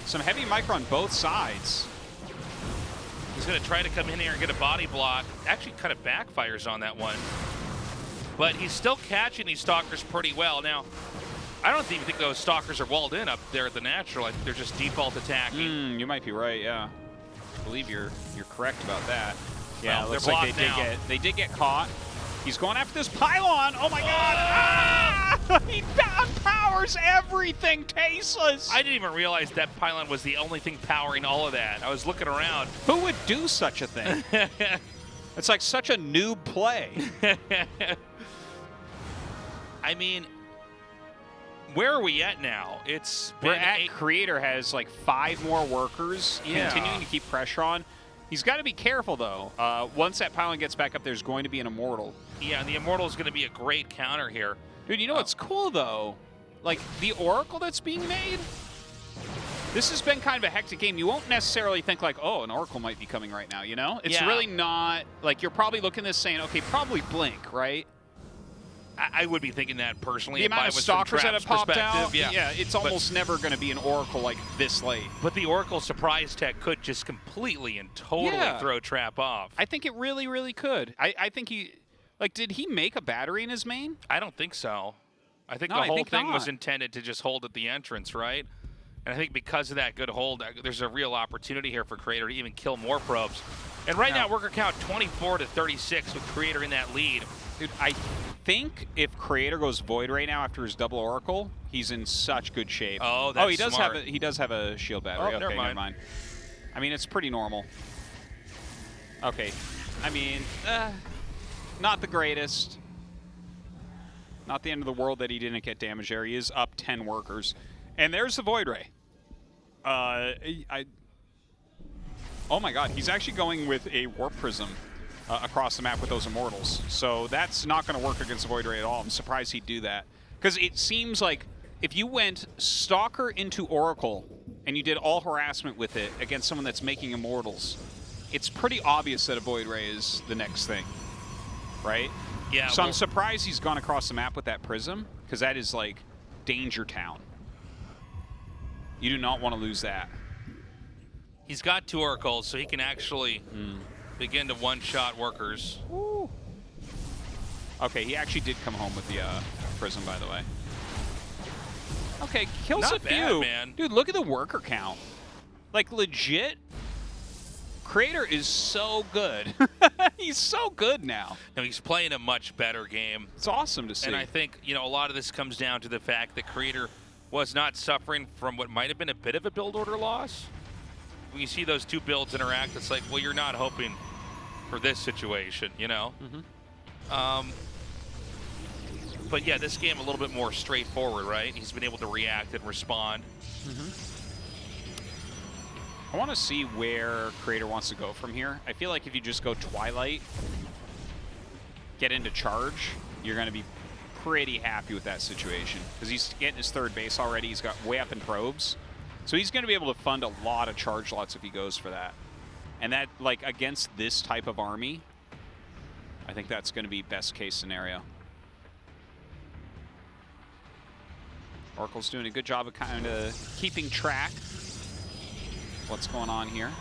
Speaker 3: Some heavy micro on both sides.
Speaker 2: He's going to try to come in here and get a body block. Actually kind of backfires on that one. But he's still catching these stalkers pretty well. Now, I don't even think those stalkers are walled in up there at the natural. I think they're just default attacking.
Speaker 3: You might be right, yeah. I believe you're correct about that. Yeah,
Speaker 2: well,
Speaker 3: looks like they did get caught. He's going after this pylon. Oh my god! Ah! He down powers everything, tasteless.
Speaker 2: I didn't even realize that pylon was the only thing powering all of that. I was looking around.
Speaker 3: Who would do such a thing? It's like such a noob play.
Speaker 2: I mean, where are we at now?
Speaker 3: We're at Creator has like 5 more workers continuing to keep pressure on. He's got to be careful, though. Once that pylon gets back up, there's going to be an Immortal.
Speaker 2: Yeah, and the Immortal is going to be a great counter here.
Speaker 3: Dude, you know what's cool, though? Like, the Oracle that's being made, this has been kind of a hectic game. You won't necessarily think, like, oh, an Oracle might be coming right now, you know? It's really not. Like, you're probably looking at this saying, okay, probably Blink, right?
Speaker 2: I would be thinking that personally.
Speaker 3: The amount of stalkers that have popped out,
Speaker 2: yeah,
Speaker 3: it's almost never going to be an Oracle like this late.
Speaker 2: But the Oracle surprise tech could just completely and totally throw Trap off.
Speaker 3: I think it really, really could. I think he, like, did he make a battery in his main?
Speaker 2: I don't think so. I think the whole thing was intended to just hold at the entrance, right? And I think because of that good hold, there's a real opportunity here for Creator to even kill more probes. And right now, worker count 24 to 36 with Creator in that lead.
Speaker 3: Dude, I think if Creator goes Void right now after his double Oracle, he's in such good shape.
Speaker 2: Oh, that's
Speaker 3: he does
Speaker 2: smart.
Speaker 3: have a shield battery.
Speaker 2: Oh,
Speaker 3: Okay,
Speaker 2: never mind.
Speaker 3: I mean, it's pretty normal. Okay. I mean, not the greatest. Not the end of the world that he didn't get damage there. He is up 10 workers. And there's the Void Ray. Oh my god, he's actually going with a Warp Prism across the map with those Immortals. So that's not going to work against the Void Ray at all. I'm surprised he'd do that. Because it seems like if you went Stalker into Oracle and you did all harassment with it against someone that's making Immortals, it's pretty obvious that a Void Ray is the next thing, right?
Speaker 2: Yeah.
Speaker 3: So I'm surprised he's gone across the map with that Prism, because that is like Danger Town. You do not want to lose that.
Speaker 2: He's got 2 Oracles, so he can actually begin to one-shot workers.
Speaker 3: Woo. Okay, he actually did come home with the Prism, by the way. Okay, kills
Speaker 2: Not
Speaker 3: a few.
Speaker 2: bad, man.
Speaker 3: Dude, look at the worker count. Like, legit, Creator is so good. He's so good now.
Speaker 2: No, he's playing a much better game.
Speaker 3: It's awesome to see.
Speaker 2: And I think, you know, a lot of this comes down to the fact that Creator was not suffering from what might have been a bit of a build order loss. When you see those 2 builds interact, it's like, well, you're not hoping for this situation, you know? But yeah, this game a little bit more straightforward, right? He's been able to react and respond.
Speaker 3: I want to see where Creator wants to go from here. I feel like if you just go Twilight, get into Charge, you're going to be pretty happy with that situation. Because he's getting his 3rd base already. He's got way up in probes. So he's going to be able to fund a lot of charge lots if he goes for that. And that, like, against this type of army, I think that's going to be best case scenario. Oracle's doing a good job of kind of keeping track of what's going on here.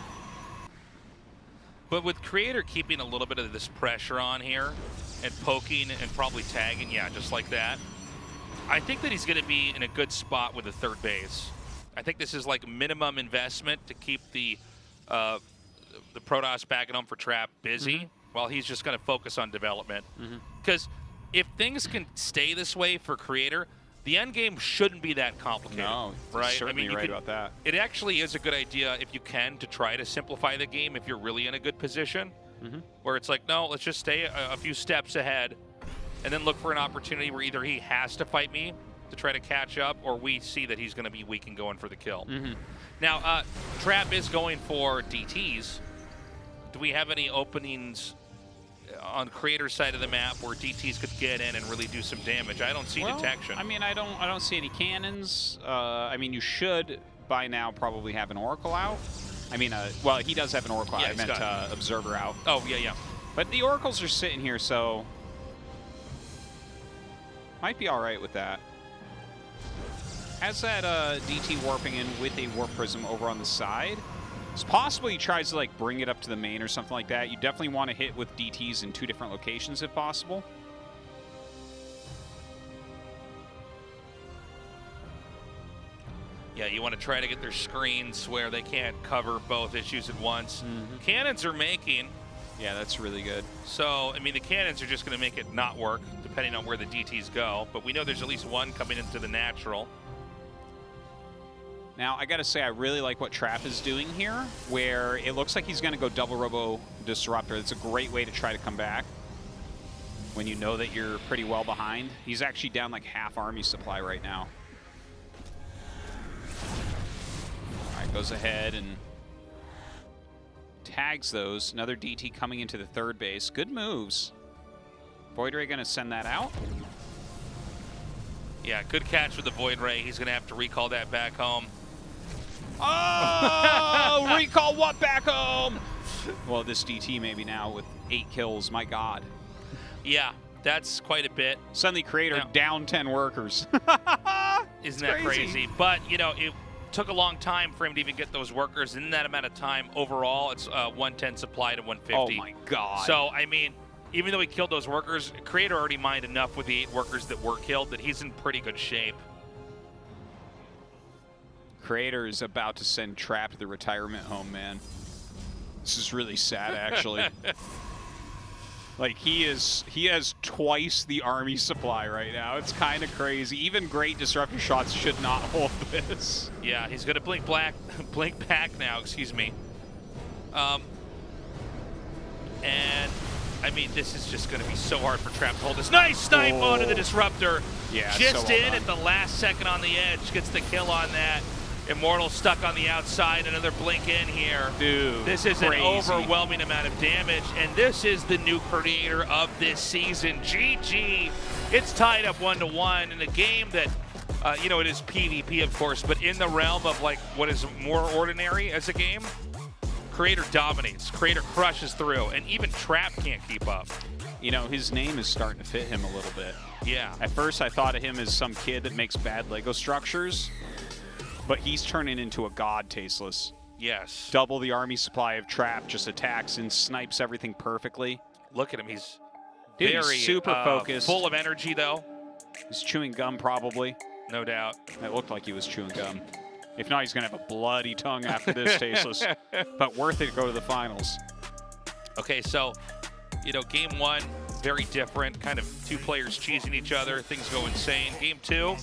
Speaker 2: But with Creator keeping a little bit of this pressure on here and poking and probably tagging, yeah, just like that, I think that he's going to be in a good spot with the 3rd base. I think this is like minimum investment to keep the Protoss back at home for Trap busy while he's just going to focus on development. Because if things can stay this way for Creator, the end game shouldn't be that complicated.
Speaker 3: No,
Speaker 2: right?
Speaker 3: Certainly
Speaker 2: I mean,
Speaker 3: right about that.
Speaker 2: It actually is a good idea if you can to try to simplify the game if you're really in a good position. Where it's like, no, let's just stay a few steps ahead and then look for an opportunity where either he has to fight me to try to catch up, or we see that he's going to be weak and going for the kill. Now, Trap is going for DTs. Do we have any openings on Creator's side of the map where DTs could get in and really do some damage? I don't see detection.
Speaker 3: I mean, I don't see any cannons. I mean, you should by now probably have an Oracle out. I mean, well, he does have an Oracle out.
Speaker 2: Yeah,
Speaker 3: I meant Observer out.
Speaker 2: Oh, yeah.
Speaker 3: But the Oracles are sitting here, so might be all right with that. Has that DT warping in with a Warp Prism over on the side. It's possible he tries to like bring it up to the main or something like that. You definitely want to hit with DTs in 2 different locations if possible.
Speaker 2: Yeah, you want to try to get their screens where they can't cover both issues at once. Cannons are making.
Speaker 3: Yeah, that's really good.
Speaker 2: So, I mean, the cannons are just going to make it not work, depending on where the DTs go. But we know there's at least one coming into the natural.
Speaker 3: Now, I got to say, I really like what Trap is doing here, where it looks like he's going to go double Robo Disruptor. It's a great way to try to come back when you know that you're pretty well behind. He's actually down like half army supply right now. All right, goes ahead and tags those. Another DT coming into the 3rd base. Good moves. Void Ray going to send that out.
Speaker 2: Yeah, good catch with the Void Ray. He's going to have to recall that back home.
Speaker 3: Oh, recall what back home? Well, this DT maybe now with 8 kills. My God.
Speaker 2: Yeah, that's quite a bit.
Speaker 3: Suddenly Creator down 10 workers.
Speaker 2: Isn't that crazy? But, you know, it took a long time for him to even get those workers. In that amount of time, overall, it's 110 supply to 150.
Speaker 3: Oh, my God.
Speaker 2: So, I mean, even though he killed those workers, Creator already mined enough with the 8 workers that were killed that he's in pretty good shape.
Speaker 3: Creator is about to send Trap to the retirement home, man. This is really sad, actually. Like he has twice the army supply right now. It's kind of crazy. Even great disruptor shots should not hold this.
Speaker 2: Yeah, he's gonna blink back now. Excuse me. And I mean, this is just gonna be so hard for Trap to hold this. Nice snipe onto the disruptor.
Speaker 3: Yeah,
Speaker 2: just
Speaker 3: so well
Speaker 2: in
Speaker 3: done.
Speaker 2: at the last second on the edge. Gets the kill on that. Immortal stuck on the outside. Another blink in here.
Speaker 3: Dude,
Speaker 2: this is
Speaker 3: crazy.
Speaker 2: an overwhelming amount of damage, and this is the new creator of this season. GG. It's tied up 1-1 in a game that, you know, it is PvP, of course, but in the realm of like what is more ordinary as a game, Creator dominates. Creator crushes through, and even Trap can't keep up.
Speaker 3: You know, his name is starting to fit him a little bit.
Speaker 2: Yeah.
Speaker 3: At first, I thought of him as some kid that makes bad Lego structures, but he's turning into a god, Tasteless.
Speaker 2: Yes.
Speaker 3: Double the army supply of Trap, just attacks and snipes everything perfectly.
Speaker 2: Look at him. He's
Speaker 3: Dude,
Speaker 2: very
Speaker 3: he's super focused.
Speaker 2: full of energy, though.
Speaker 3: He's chewing gum, probably.
Speaker 2: No doubt.
Speaker 3: It looked like he was chewing gum. If not, he's going to have a bloody tongue after this, Tasteless. But worth it to go to the finals.
Speaker 2: Okay, so, you know, game one, very different. Kind of two players cheesing each other. Things go insane. Game two,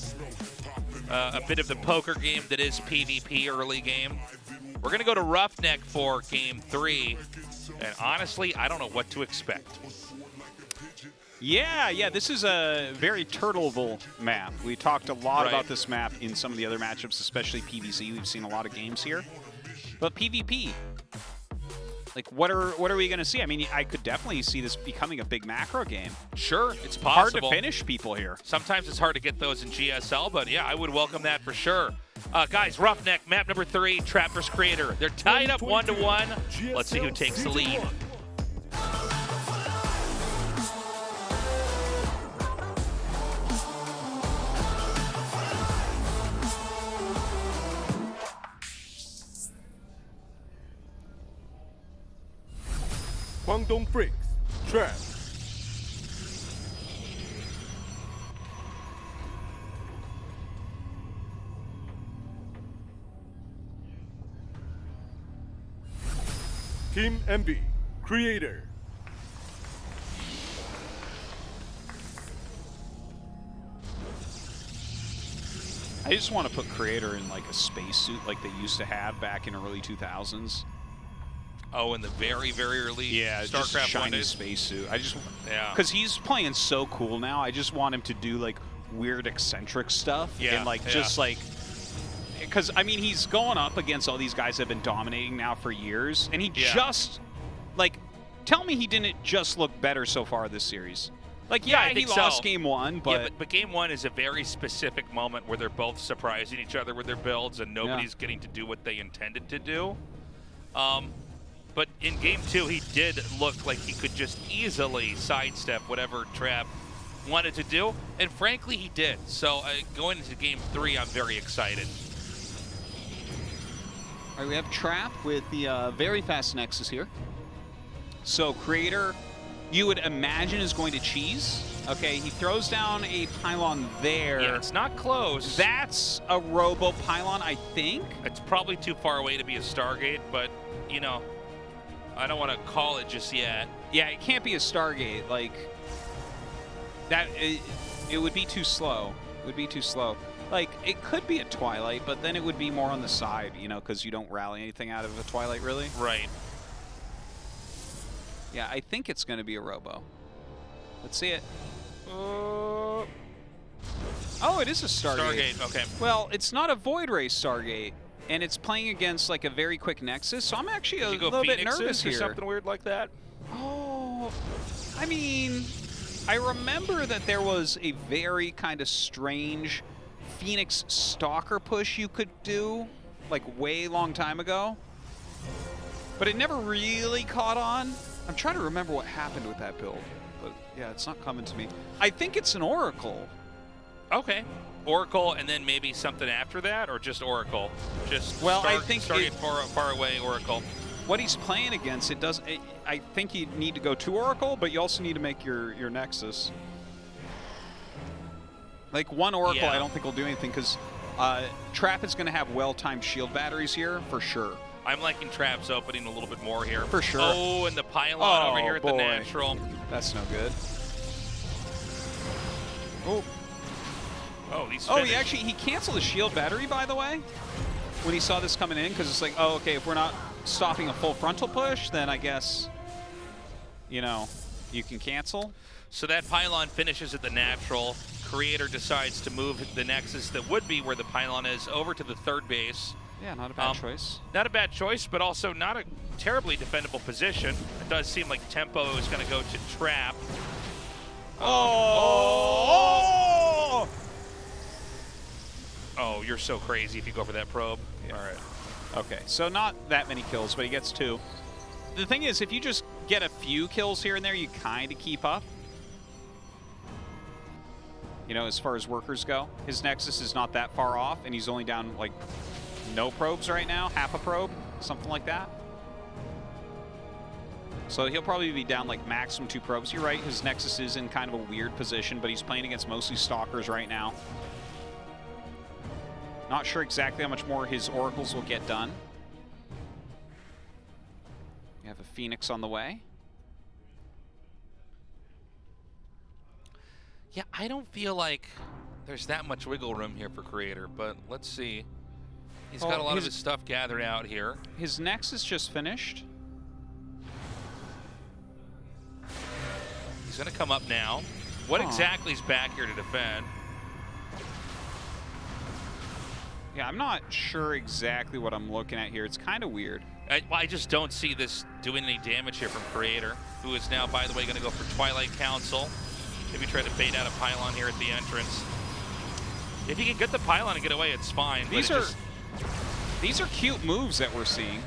Speaker 2: a bit of the poker game that is PvP early game. We're going to go to Roughneck for game three. And honestly, I don't know what to expect.
Speaker 3: Yeah, this is a very turtleable map. We talked a lot about this map in some of the other matchups, especially PvC. We've seen a lot of games here. But PvP, like what are we going to see? I mean, I could definitely see this becoming a big macro game.
Speaker 2: Sure, it's possible.
Speaker 3: Hard to finish people here.
Speaker 2: Sometimes it's hard to get those in GSL, but yeah, I would welcome that for sure. Guys, Roughneck, map number 3, Trap vs. Creator. They're tied up 1-1. Let's see who takes the lead.
Speaker 9: Guangdong Freaks, Trap. Team MB, Creator.
Speaker 3: I just want to put Creator in like a spacesuit like they used to have back in early 2000s.
Speaker 2: Oh, in the very, very early
Speaker 3: just a
Speaker 2: StarCraft
Speaker 3: shiny
Speaker 2: 1
Speaker 3: spacesuit. I just,
Speaker 2: yeah,
Speaker 3: because he's playing so cool now. I just want him to do like weird eccentric stuff and like just like, because I mean he's going up against all these guys that have been dominating now for years, and he just like, tell me he didn't just look better so far this series. Like, yeah, he lost game one, but...
Speaker 2: Yeah, but game one is a very specific moment where they're both surprising each other with their builds and nobody's getting to do what they intended to do. But in game two, he did look like he could just easily sidestep whatever Trap wanted to do, and frankly, he did. So going into game three, I'm very excited.
Speaker 3: All right, we have Trap with the very fast Nexus here. So Creator, you would imagine, is going to cheese. Okay, he throws down a pylon there.
Speaker 2: Yeah, it's not close.
Speaker 3: That's a robo pylon, I think.
Speaker 2: It's probably too far away to be a Stargate, but, you know, I don't want to call it just yet.
Speaker 3: Yeah, it can't be a Stargate. Like, that, it would be too slow. It would be too slow. Like, it could be a Twilight, but then it would be more on the side, you know, because you don't rally anything out of a Twilight, really.
Speaker 2: Right.
Speaker 3: Yeah, I think it's going to be a robo. Let's see it. Oh, it is a Stargate.
Speaker 2: Stargate, okay.
Speaker 3: Well, it's not a Void Ray Stargate, and it's playing against like a very quick Nexus, so I'm actually a little bit nervous here.
Speaker 2: Or something weird like that?
Speaker 3: Oh, I mean, I remember that there was a very kind of strange Phoenix Stalker push you could do, like way long time ago, but it never really caught on. I'm trying to remember what happened with that build, but yeah, it's not coming to me. I think it's an Oracle.
Speaker 2: Okay. Oracle, and then maybe something after that, or just Oracle? Just
Speaker 3: I think
Speaker 2: starting far away Oracle.
Speaker 3: What he's playing against, I think you need to go to Oracle, but you also need to make your Nexus. Like one Oracle, I don't think will do anything because Trap is going to have well-timed shield batteries here for sure.
Speaker 2: I'm liking Trap's opening a little bit more here.
Speaker 3: For sure.
Speaker 2: Oh, and the pylon over here at the
Speaker 3: boy.
Speaker 2: natural.
Speaker 3: That's no good. Oh.
Speaker 2: Oh, he's
Speaker 3: Oh,
Speaker 2: finished.
Speaker 3: he canceled the shield battery, by the way, when he saw this coming in, because it's like, oh, okay, if we're not stopping a full frontal push, then I guess, you know, you can cancel.
Speaker 2: So that pylon finishes at the natural. Creator decides to move the Nexus that would be where the pylon is over to the third base.
Speaker 3: Yeah, not a bad choice.
Speaker 2: Not a bad choice, but also not a terribly defendable position. It does seem like tempo is going to go to Trap.
Speaker 3: Oh!
Speaker 2: Oh, you're so crazy if you go for that probe.
Speaker 3: Yeah.
Speaker 2: All right.
Speaker 3: Okay, so not that many kills, but he gets 2. The thing is, if you just get a few kills here and there, you kind of keep up. You know, as far as workers go, his Nexus is not that far off, and he's only down, like, no probes right now, half a probe, something like that. So he'll probably be down, like, maximum 2 probes. You're right, his Nexus is in kind of a weird position, but he's playing against mostly Stalkers right now. Not sure exactly how much more his Oracles will get done. We have a Phoenix on the way.
Speaker 2: Yeah, I don't feel like there's that much wiggle room here for Creator, but let's see. He's got a lot of his stuff gathered out here.
Speaker 3: His Nexus just finished.
Speaker 2: He's going to come up now. What exactly is back here to defend?
Speaker 3: Yeah, I'm not sure exactly what I'm looking at here. It's kind of weird.
Speaker 2: I just don't see this doing any damage here from Creator, who is now, by the way, going to go for Twilight Council. Maybe try to bait out a pylon here at the entrance. If he can get the pylon and get away, it's fine.
Speaker 3: These are cute moves that we're seeing.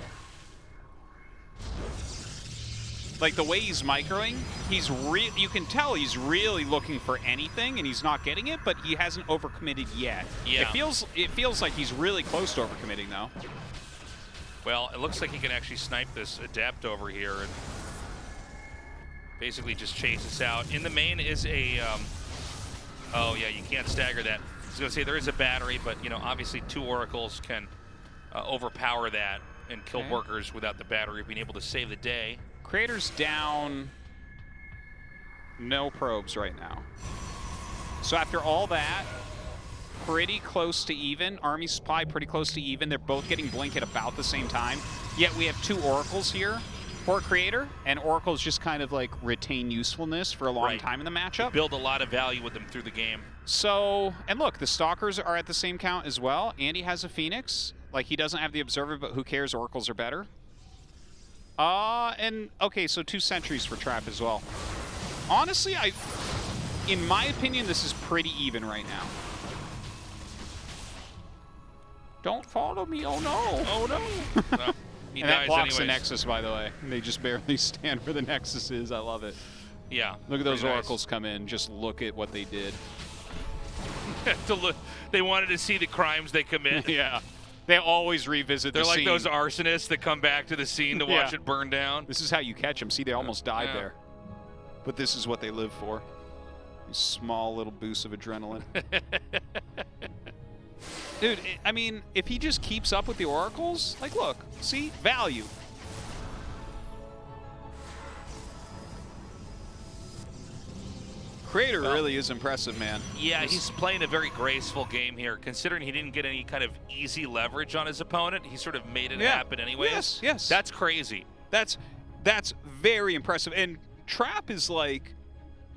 Speaker 3: Like the way he's microing, you can tell he's really looking for anything, and he's not getting it, but he hasn't overcommitted yet.
Speaker 2: Yeah.
Speaker 3: It feels like he's really close to overcommitting, though.
Speaker 2: Well, it looks like he can actually snipe this Adept over here and basically just chase us out. In the main is a, oh yeah, you can't stagger that. I was gonna say there is a battery, but you know, obviously 2 Oracles can overpower that and kill workers without the battery being able to save the day.
Speaker 3: Creator's down no probes right now. So after all that, pretty close to even. Army supply pretty close to even. They're both getting blink at about the same time. Yet we have 2 Oracles here for Creator, and Oracles just kind of like retain usefulness for a long time in the matchup.
Speaker 2: Build a lot of value with them through the game.
Speaker 3: So, and look, the Stalkers are at the same count as well. Andy has a Phoenix. Like, he doesn't have the Observer, but who cares? Oracles are better. And, okay, so 2 Sentries for Trap as well. Honestly, in my opinion, this is pretty even right now. Don't follow me, oh no!
Speaker 2: Oh no! No. He
Speaker 3: and that blocks
Speaker 2: anyways.
Speaker 3: the Nexus, by the way. They just barely stand where the Nexus is. I love it.
Speaker 2: Yeah.
Speaker 3: Look at those
Speaker 2: nice.
Speaker 3: Oracles come in. Just look at what they did.
Speaker 2: They wanted to see the crimes they commit.
Speaker 3: Yeah. They always revisit the scene.
Speaker 2: They're like those arsonists that come back to the scene to watch it burn down.
Speaker 3: This is how you catch them. See, they almost died there. But this is what they live for. These small little boosts of adrenaline. Dude, I mean, if he just keeps up with the Oracles, like, look, see? Value. Creator really is impressive, man.
Speaker 2: Yeah, he's playing a very graceful game here. Considering he didn't get any kind of easy leverage on his opponent, he sort of made it happen anyways.
Speaker 3: Yes, yes.
Speaker 2: That's crazy.
Speaker 3: That's very impressive. And Trap is like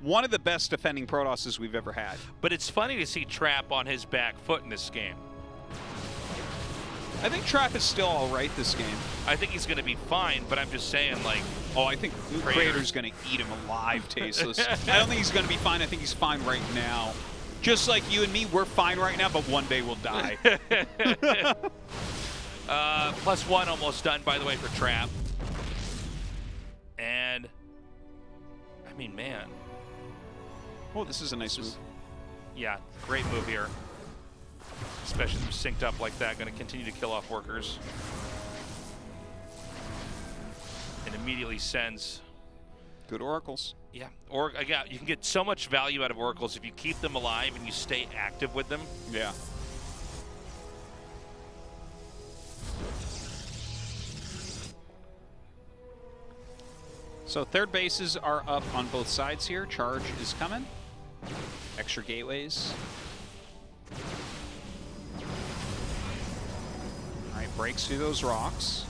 Speaker 3: one of the best defending Protosses we've ever had.
Speaker 2: But it's funny to see Trap on his back foot in this game.
Speaker 3: I think Trap is still all right this game.
Speaker 2: I think he's going to be fine, but I'm just saying, like...
Speaker 3: Oh, I think Creator's going to eat him alive, Tasteless. I don't think he's going to be fine. I think he's fine right now. Just like you and me, we're fine right now, but one day we'll die.
Speaker 2: +1 almost done, by the way, for Trap. And... I mean, man.
Speaker 3: Oh, this is a nice move.
Speaker 2: Yeah, great move here. Especially if they're synced up like that, going to continue to kill off workers. And immediately sends...
Speaker 3: Good Oracles.
Speaker 2: Yeah, or yeah, you can get so much value out of Oracles if you keep them alive and you stay active with them.
Speaker 3: Yeah. So third bases are up on both sides here. Charge is coming. Extra gateways. All right, breaks through those rocks.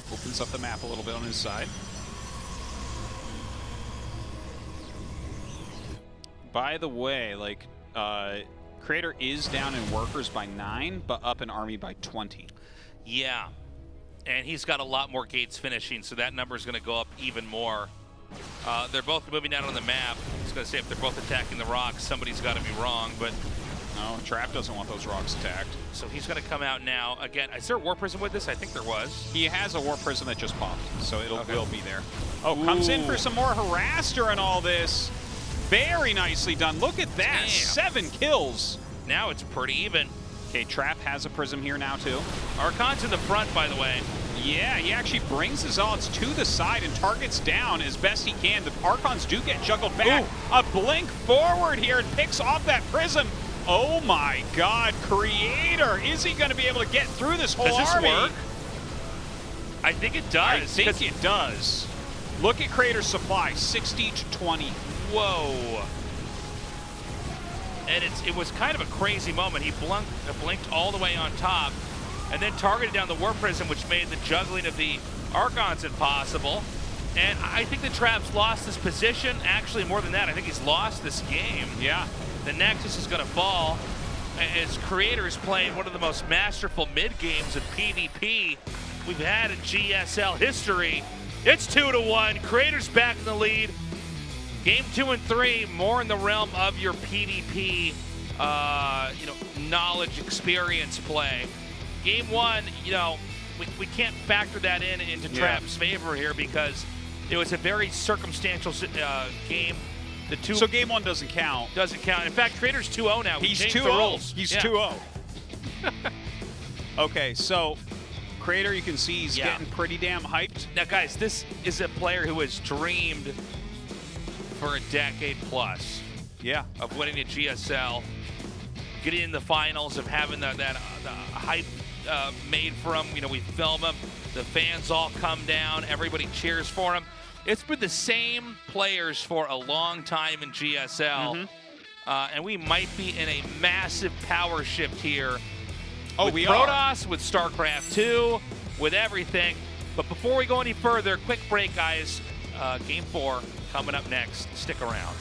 Speaker 3: Opens up the map a little bit on his side. By the way, like, Creator is down in workers by 9, but up in army by 20.
Speaker 2: Yeah. And he's got a lot more gates finishing, so that number is going to go up even more. They're both moving down on the map. I was going to say, if they're both attacking the rocks, somebody's got to be wrong, but...
Speaker 3: No, Trap doesn't want those rocks attacked.
Speaker 2: So he's going to come out now. Again, is there a War Prism with this? I think there was.
Speaker 3: He has a War Prism that just popped, so will be there. Oh, comes in for some more harass during all this. Very nicely done. Look at that.
Speaker 2: Damn.
Speaker 3: 7 kills.
Speaker 2: Now it's pretty even.
Speaker 3: Okay, Trap has a Prism here now, too.
Speaker 2: Archon's in the front, by the way.
Speaker 3: Yeah, he actually brings his Zealots to the side and targets down as best he can. The Archons do get juggled back. Ooh. A blink forward here and picks off that Prism. Oh my God, Creator! Is he going to be able to get through this whole army?
Speaker 2: Work? I think it does.
Speaker 3: I think it does. Look at Creator's supply, 60 to 20.
Speaker 2: Whoa. And it was kind of a crazy moment. He blinked all the way on top and then targeted down the War Prism, which made the juggling of the Archons impossible. And I think the Trap's lost his position. Actually, more than that, I think he's lost this game.
Speaker 3: Yeah.
Speaker 2: The Nexus is going to fall as Creator is playing one of the most masterful mid-games of PvP we've had in GSL history. It's 2-1. Creator's back in the lead. Game 2 and 3, more in the realm of your PvP, knowledge, experience play. Game 1, we can't factor that into Trap's favor here because it was a very circumstantial game.
Speaker 3: So game 1 doesn't count.
Speaker 2: Doesn't count. In fact, Creator's 2-0 now.
Speaker 3: He's 2-0. He's 2-0. Okay, so Creator, you can see he's getting pretty damn hyped.
Speaker 2: Now, guys, this is a player who has dreamed for a decade plus of winning a GSL, getting in the finals, of having the hype made for him. We film him, the fans all come down, everybody cheers for him. It's been the same players for a long time in GSL, and we might be in a massive power shift here.
Speaker 3: Oh,
Speaker 2: with Protoss, with StarCraft 2, with everything. But before we go any further, quick break, guys. Game 4 coming up next. Stick around.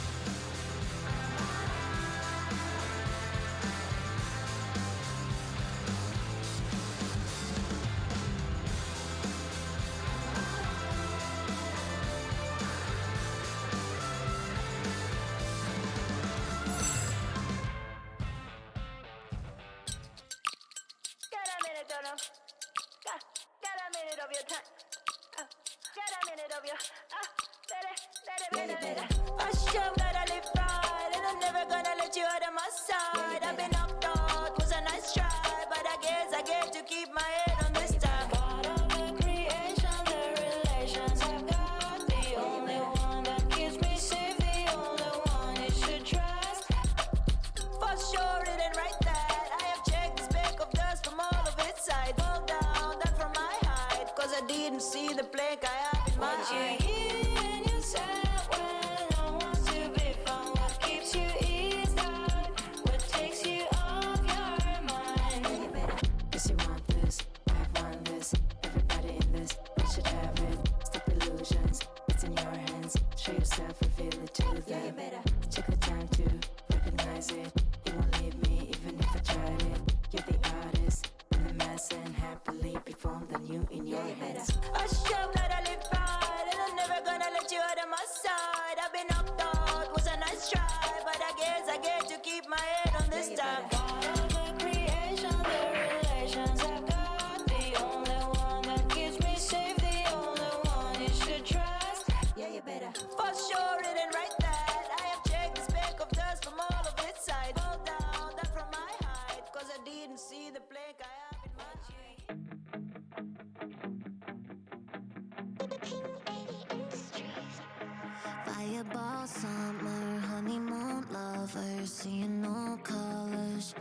Speaker 10: Fireball summer, honeymoon lovers, seeing no colors.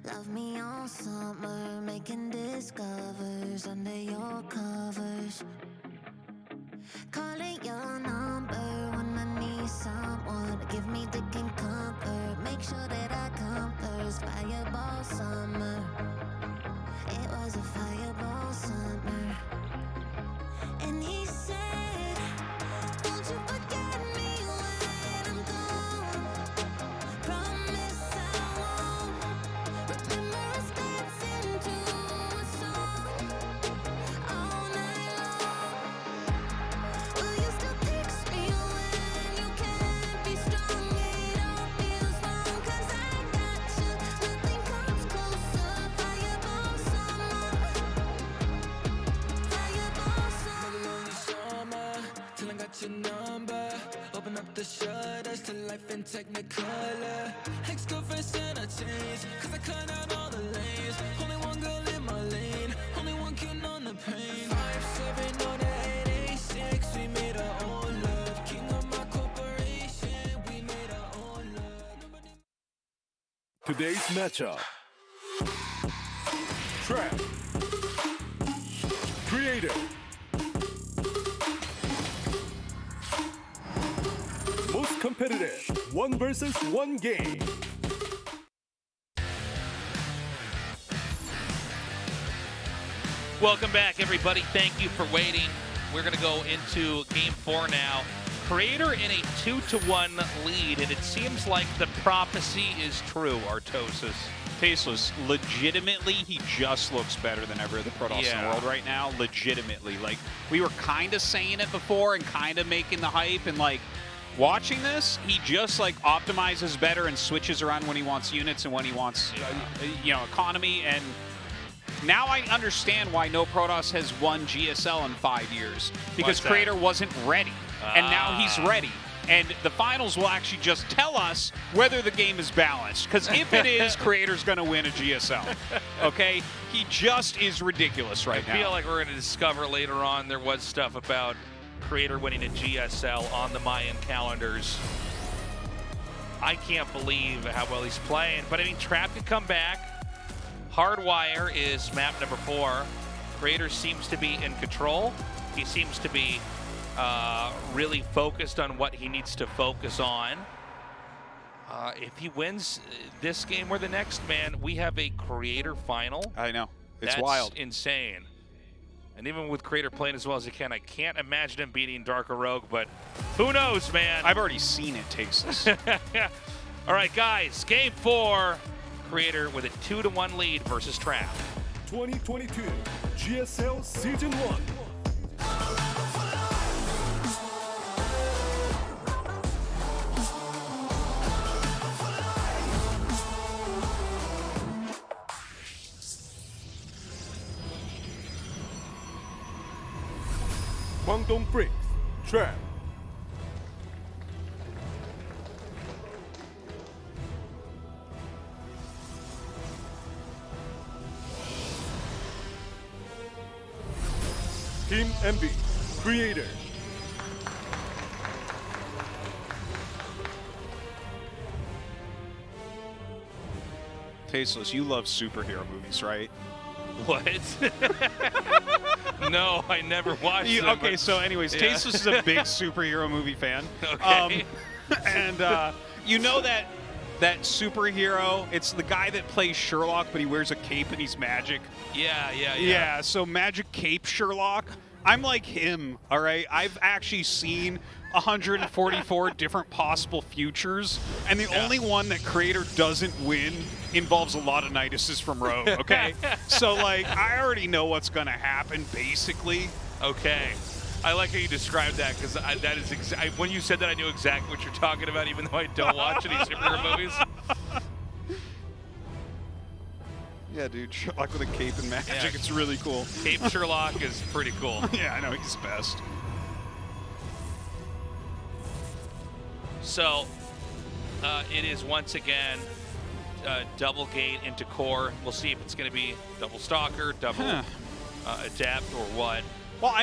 Speaker 10: Love me all summer, making discovers under your covers. calling your number when I need someone to give me dick and comfort. Make sure that I come first. Fireball summer. It was a fireball summer. And he said, don't you forget me when I'm gone. Promise I won't. Remember us dancing to a song all night long. Will you still text me when you can't be strong? It all feels wrong 'cause I got you. Nothing comes closer. Fireball summer. Fireball summer.
Speaker 11: Till I got your number. Open up the shutters to life in technicolor. Ex-girlfriend sent a change, 'cause I cut out all the lanes. Only one girl in my lane, only one kid on the pain. 5-7 on the 886, we made our own love. King of my corporation, we made our own love.
Speaker 9: Today's matchup. Trap. Creator. Most competitive 1 versus 1 game.
Speaker 2: Welcome back, everybody. Thank you for waiting. We're going to go into Game 4 now. Creator in a 2-1 lead, and it seems like the prophecy is true, Artosis.
Speaker 3: Tasteless, legitimately, he just looks better than ever the Protoss in the world right now. Legitimately. Like, we were kind of saying it before and kind of making the hype, and like, watching this, he just like optimizes better and switches around when he wants units and when he wants, economy. And now I understand why no Protoss has won GSL in 5 years, because Creator wasn't ready, and now he's ready. And the finals will actually just tell us whether the game is balanced. Because if it is, Creator's going to win a GSL. Okay? He just is ridiculous right now.
Speaker 2: I feel like we're going to discover later on there was stuff about Creator winning a GSL on the Mayan calendars. I can't believe how well he's playing. But, I mean, Trap could come back. Hardwire is map number 4. Creator seems to be in control. He seems to be really focused on what he needs to focus on. If he wins this game or the next, man, we have a Creator final.
Speaker 3: I know. It's
Speaker 2: That's
Speaker 3: wild.
Speaker 2: Insane. And even with Creator playing as well as he can, I can't imagine him beating Darker Rogue, but who knows, man?
Speaker 3: I've already seen it, Tasteless.
Speaker 2: All right, guys, Game 4. Creator with a 2-1 lead versus Trap.
Speaker 9: 2022 GSL Season 1. Guangdong Bricks, Trap. Team Envy, Creator.
Speaker 3: Tasteless, you love superhero movies, right?
Speaker 2: What? No, I never watched them.
Speaker 3: Okay, so anyways, Tasteless is a big superhero movie fan.
Speaker 2: Okay.
Speaker 3: And you know that superhero, it's the guy that plays Sherlock, but he wears a cape and he's magic.
Speaker 2: Yeah.
Speaker 3: So Magic Cape Sherlock, I'm like him, all right? I've actually seen 144 different possible futures, and the only one that Creator doesn't win involves a lot of Nituses from Rogue, okay? So, like, I already know what's going to happen, basically.
Speaker 2: Okay. I like how you described that, because that is when you said that, I knew exactly what you're talking about, even though I don't watch any superhero movies.
Speaker 3: Yeah, dude, Sherlock with a cape and magic,
Speaker 2: Yeah.
Speaker 3: it's really cool.
Speaker 2: Cape Sherlock is pretty cool.
Speaker 3: Yeah, I know, he's best.
Speaker 2: So, it is once again double gate into core. We'll see if it's going to be double stalker, double adept, or what.
Speaker 3: Well,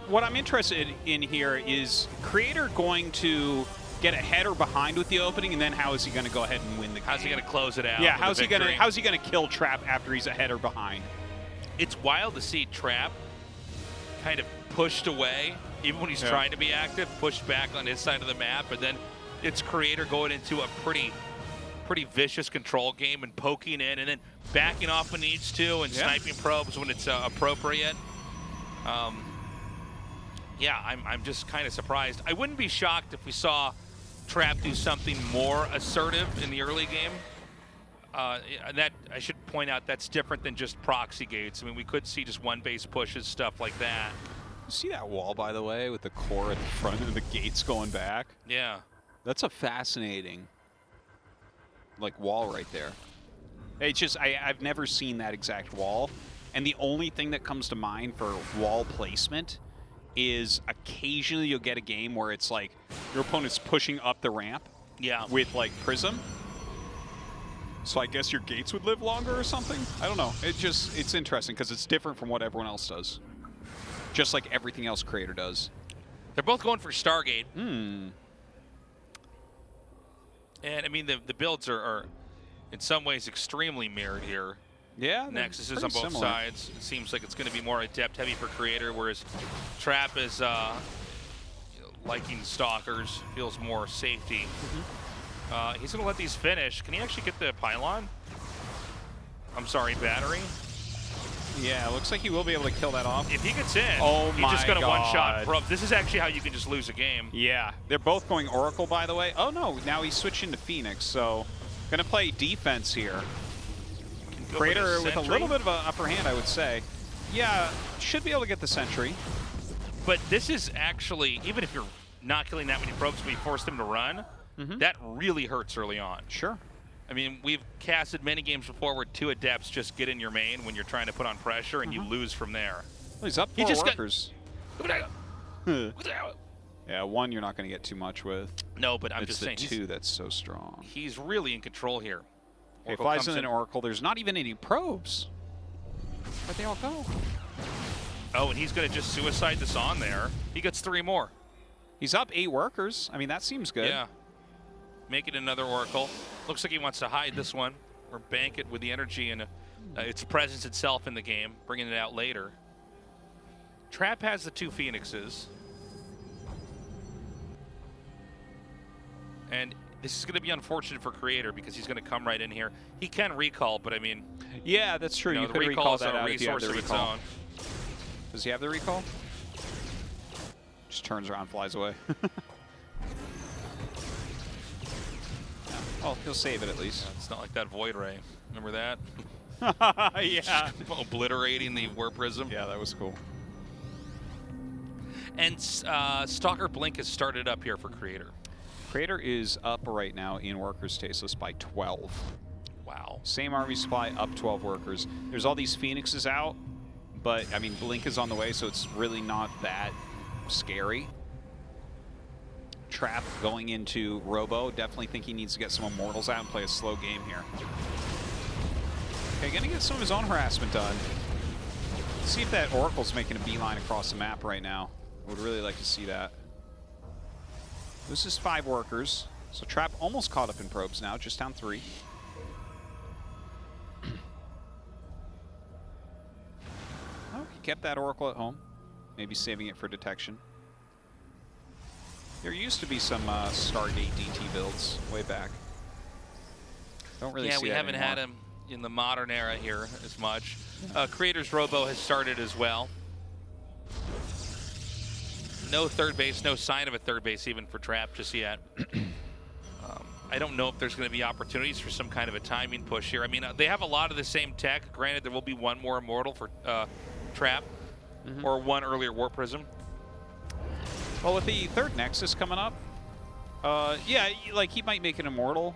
Speaker 3: what I'm interested in here is Creator going to get ahead or behind with the opening, and then how is he going to go ahead and win the game?
Speaker 2: How's he going to close it out?
Speaker 3: Yeah, how's he going to kill Trap after he's ahead or behind?
Speaker 2: It's wild to see Trap kind of pushed away even when he's trying to be active, pushed back on his side of the map, and then it's Creator going into a pretty vicious control game and poking in and then backing off when needs to and sniping probes when it's appropriate. Yeah, I'm just kind of surprised. I wouldn't be shocked if we saw Trap do something more assertive in the early game. That I should point out, that's different than just proxy gates. I mean, we could see just one base pushes, stuff like that.
Speaker 3: You see that wall, by the way, with the core at the front and the gates going back?
Speaker 2: Yeah.
Speaker 3: That's a fascinating, like, wall right there. It's just, I've never seen that exact wall. And the only thing that comes to mind for wall placement is occasionally you'll get a game where it's like your opponent's pushing up the ramp with, like, Prism. So I guess your gates would live longer or something? I don't know. It's interesting because it's different from what everyone else does. Just like everything else Creator does.
Speaker 2: They're both going for Stargate.
Speaker 3: Hmm.
Speaker 2: And, I mean, the builds are in some ways extremely mirrored here.
Speaker 3: Yeah,
Speaker 2: Nexus is on both sides. It seems like it's going to be more adept-heavy for Creator, whereas Trap is liking Stalkers, feels more safety. He's going to let these finish. Can he actually get the pylon? I'm sorry, battery?
Speaker 3: Yeah, looks like he will be able to kill that off.
Speaker 2: If he gets in,
Speaker 3: he's
Speaker 2: just going to one-shot probe. This is actually how you can just lose a game.
Speaker 3: Yeah, they're both going Oracle, by the way. Oh, no, now he's switching to Phoenix, so going to play defense here. Creator with a little bit of an upper hand, I would say. Yeah, should be able to get the sentry.
Speaker 2: But this is actually, even if you're not killing that many probes, but you force them to run, that really hurts early on.
Speaker 3: Sure.
Speaker 2: I mean, we've casted many games before where 2 adepts just get in your main when you're trying to put on pressure, and you lose from there.
Speaker 3: Well, he's up 4 workers. Yeah, 1 you're not going to get too much with.
Speaker 2: No, but I'm just saying.
Speaker 3: It's the 2 that's so strong.
Speaker 2: He's really in control here.
Speaker 3: He flies in an Oracle. There's not even any probes. Where'd they all go?
Speaker 2: Oh, and he's going to just suicide this on there. He gets 3 more.
Speaker 3: He's up 8 workers. I mean, that seems good.
Speaker 2: Yeah. Make it another Oracle. Looks like he wants to hide this one or bank it with the energy and its presence itself in the game, bringing it out later. Trap has the 2 Phoenixes. And this is going to be unfortunate for Creator because he's going to come right in here. He can recall, but I mean...
Speaker 3: Yeah, that's true. You
Speaker 2: the
Speaker 3: could recall that
Speaker 2: a resource of its own.
Speaker 3: Does he have the recall? Just turns around, flies away. Oh, he'll save it at least.
Speaker 2: Yeah, it's not like that Void Ray. Remember that?
Speaker 3: Yeah.
Speaker 2: Obliterating the Warp Prism.
Speaker 3: Yeah, that was cool.
Speaker 2: And Stalker Blink has started up here for Creator.
Speaker 3: Creator is up right now in workers tasteless by 12.
Speaker 2: Wow.
Speaker 3: Same army supply, up 12 workers. There's all these Phoenixes out, but, I mean, Blink is on the way, so it's really not that scary. Trap going into Robo. Definitely think he needs to get some Immortals out and play a slow game here. Okay, gonna get some of his own harassment done. Let's see if that Oracle's making a beeline across the map right now. I would really like to see that. This is 5 workers. So Trap almost caught up in probes now, just down 3. Oh, he kept that Oracle at home. Maybe saving it for detection. There used to be some Stargate DT builds way back. Don't really see that
Speaker 2: we haven't
Speaker 3: anymore.
Speaker 2: had him in the modern era here as much. Creator's Robo has started as well. No third base, no sign of a third base even for Trap just yet. I don't know if there's going to be opportunities for some kind of a timing push here. I mean, they have a lot of the same tech. Granted, there will be 1 more Immortal for Trap or 1 earlier Warp Prism.
Speaker 3: Well, with the 3rd Nexus coming up, yeah, like he might make an Immortal,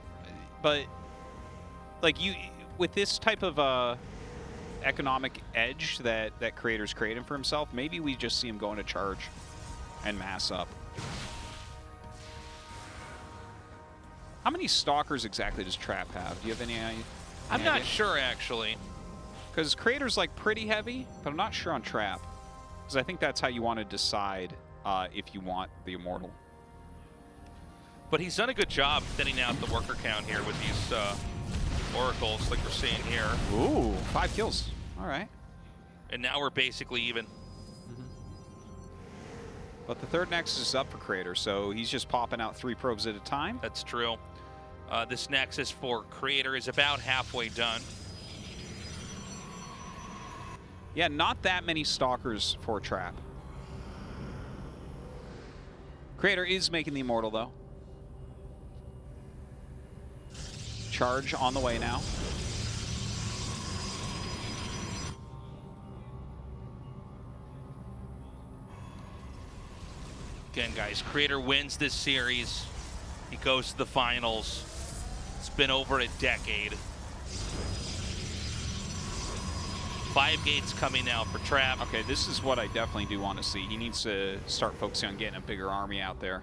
Speaker 3: but like with this type of economic edge that Creator's creating for himself, maybe we just see him going to charge and mass up. How many Stalkers exactly does Trap have? Do you have any idea?
Speaker 2: I'm not sure, actually.
Speaker 3: Because Creator's like pretty heavy, but I'm not sure on Trap. Because I think that's how you want to decide if you want the Immortal.
Speaker 2: But he's done a good job thinning out the worker count here with these Oracles, like we're seeing here.
Speaker 3: Ooh, 5 kills. All right.
Speaker 2: And now we're basically even.
Speaker 3: But the third Nexus is up for Creator, so he's just popping out 3 probes at a time.
Speaker 2: That's true. This Nexus for Creator is about halfway done.
Speaker 3: Yeah, not that many Stalkers for Trap. Creator is making the Immortal, though. Charge on the way now.
Speaker 2: Again, guys, Creator wins this series. He goes to the finals. It's been over a decade. 5 gates coming now for Trap.
Speaker 3: Okay, this is what I definitely do want to see. He needs to start focusing on getting a bigger army out there,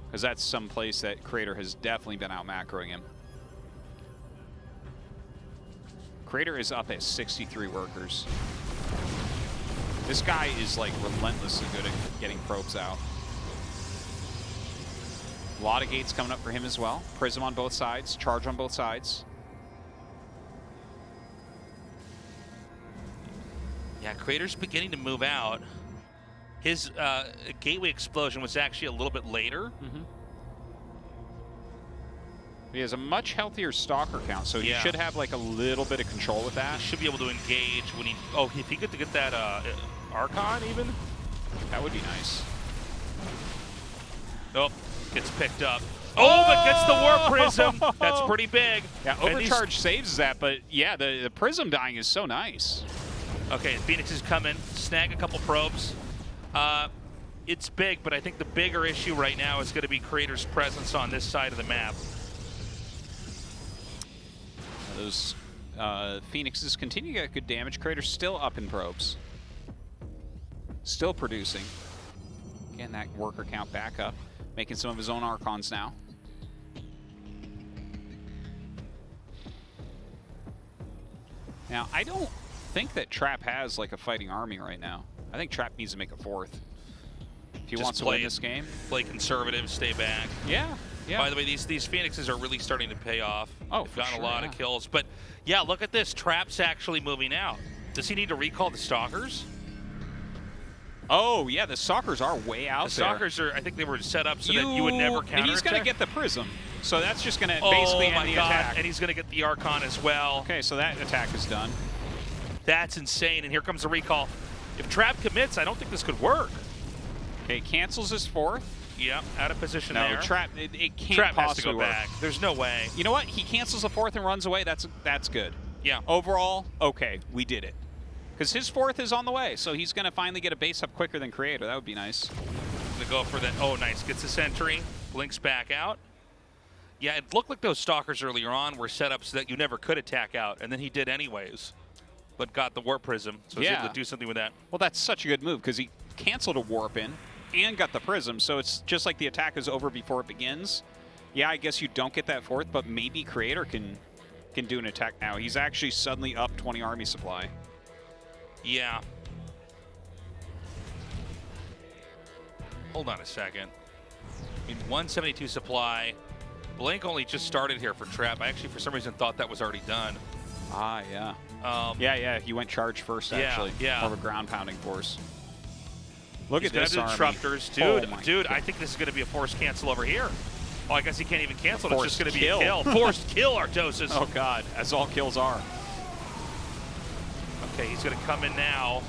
Speaker 3: because that's some place that Creator has definitely been out macroing him. Creator is up at 63 workers. This guy is like relentlessly good at getting probes out. A lot of gates coming up for him as well. Prism on both sides, charge on both sides.
Speaker 2: Yeah, Creator's beginning to move out. His gateway explosion was actually a little bit later.
Speaker 3: He has a much healthier Stalker count, so he should have like a little bit of control with that.
Speaker 2: He should be able to engage when he... Oh, if he could get that Archon even?
Speaker 3: That would be nice.
Speaker 2: Oh, gets picked up. Oh, but gets the Warp Prism. That's pretty big.
Speaker 3: Yeah, Overcharge saves that, but yeah, the Prism dying is so nice.
Speaker 2: Okay, Phoenix is coming. Snag a couple probes. It's big, but I think the bigger issue right now is going to be Creator's presence on this side of the map.
Speaker 3: Those Phoenixes continue to get good damage. Creator's still up in probes. Still producing. Getting that worker count back up. Making some of his own Archons now. Now, I don't think that Trap has like a fighting army right now. I think Trap needs to make a 4th. If he wants to win this game.
Speaker 2: Play conservative, stay back.
Speaker 3: Yeah. Yeah.
Speaker 2: By the way, these Phoenixes are really starting to pay off.
Speaker 3: Oh,
Speaker 2: They've gotten a lot of kills. But yeah, look at this. Trap's actually moving out. Does he need to recall the Stalkers?
Speaker 3: Oh, yeah, the Stalkers are way out there.
Speaker 2: The Stalkers are, I think they were set up so that you would never counter.
Speaker 3: He's going to get the Prism. So that's just going to basically end the attack.
Speaker 2: And he's going to get the Archon as well.
Speaker 3: Okay, so that attack is done.
Speaker 2: That's insane. And here comes the recall. If Trap commits, I don't think this could work.
Speaker 3: Okay, cancels his 4th.
Speaker 2: Yeah, out of position there.
Speaker 3: No, Trap, it can't
Speaker 2: Trap
Speaker 3: possibly
Speaker 2: has to go
Speaker 3: work.
Speaker 2: back. There's no way.
Speaker 3: You know what? He cancels the 4th and runs away. That's good.
Speaker 2: Yeah.
Speaker 3: Overall, okay, we did it. Because his 4th is on the way, so he's going to finally get a base up quicker than Creator. That would be nice.
Speaker 2: Gonna go for that. Oh, nice. Gets a sentry. Blinks back out. Yeah, it looked like those Stalkers earlier on were set up so that you never could attack out, and then he did anyways. But got the Warp Prism, so he's able to do something with that.
Speaker 3: Well, that's such a good move, because he canceled a Warp in and got the Prism, so it's just like the attack is over before it begins. Yeah, I guess you don't get that 4th, but maybe Creator can do an attack now. He's actually suddenly up 20 army supply.
Speaker 2: Yeah. Hold on a second. I mean, 172 supply. Blink only just started here for Trap. I actually, for some reason, thought that was already done.
Speaker 3: Ah, yeah. Yeah, he went charge first, actually.
Speaker 2: Yeah.
Speaker 3: More of a ground pounding force. Look
Speaker 2: He's
Speaker 3: at this army.
Speaker 2: Disruptors. Dude, I think this is going to be a forced cancel over here. Oh, I guess he can't even cancel it. It's just going to be a kill. Forced kill, Artosis.
Speaker 3: Oh, God, as all kills are.
Speaker 2: Okay, he's going to come in now.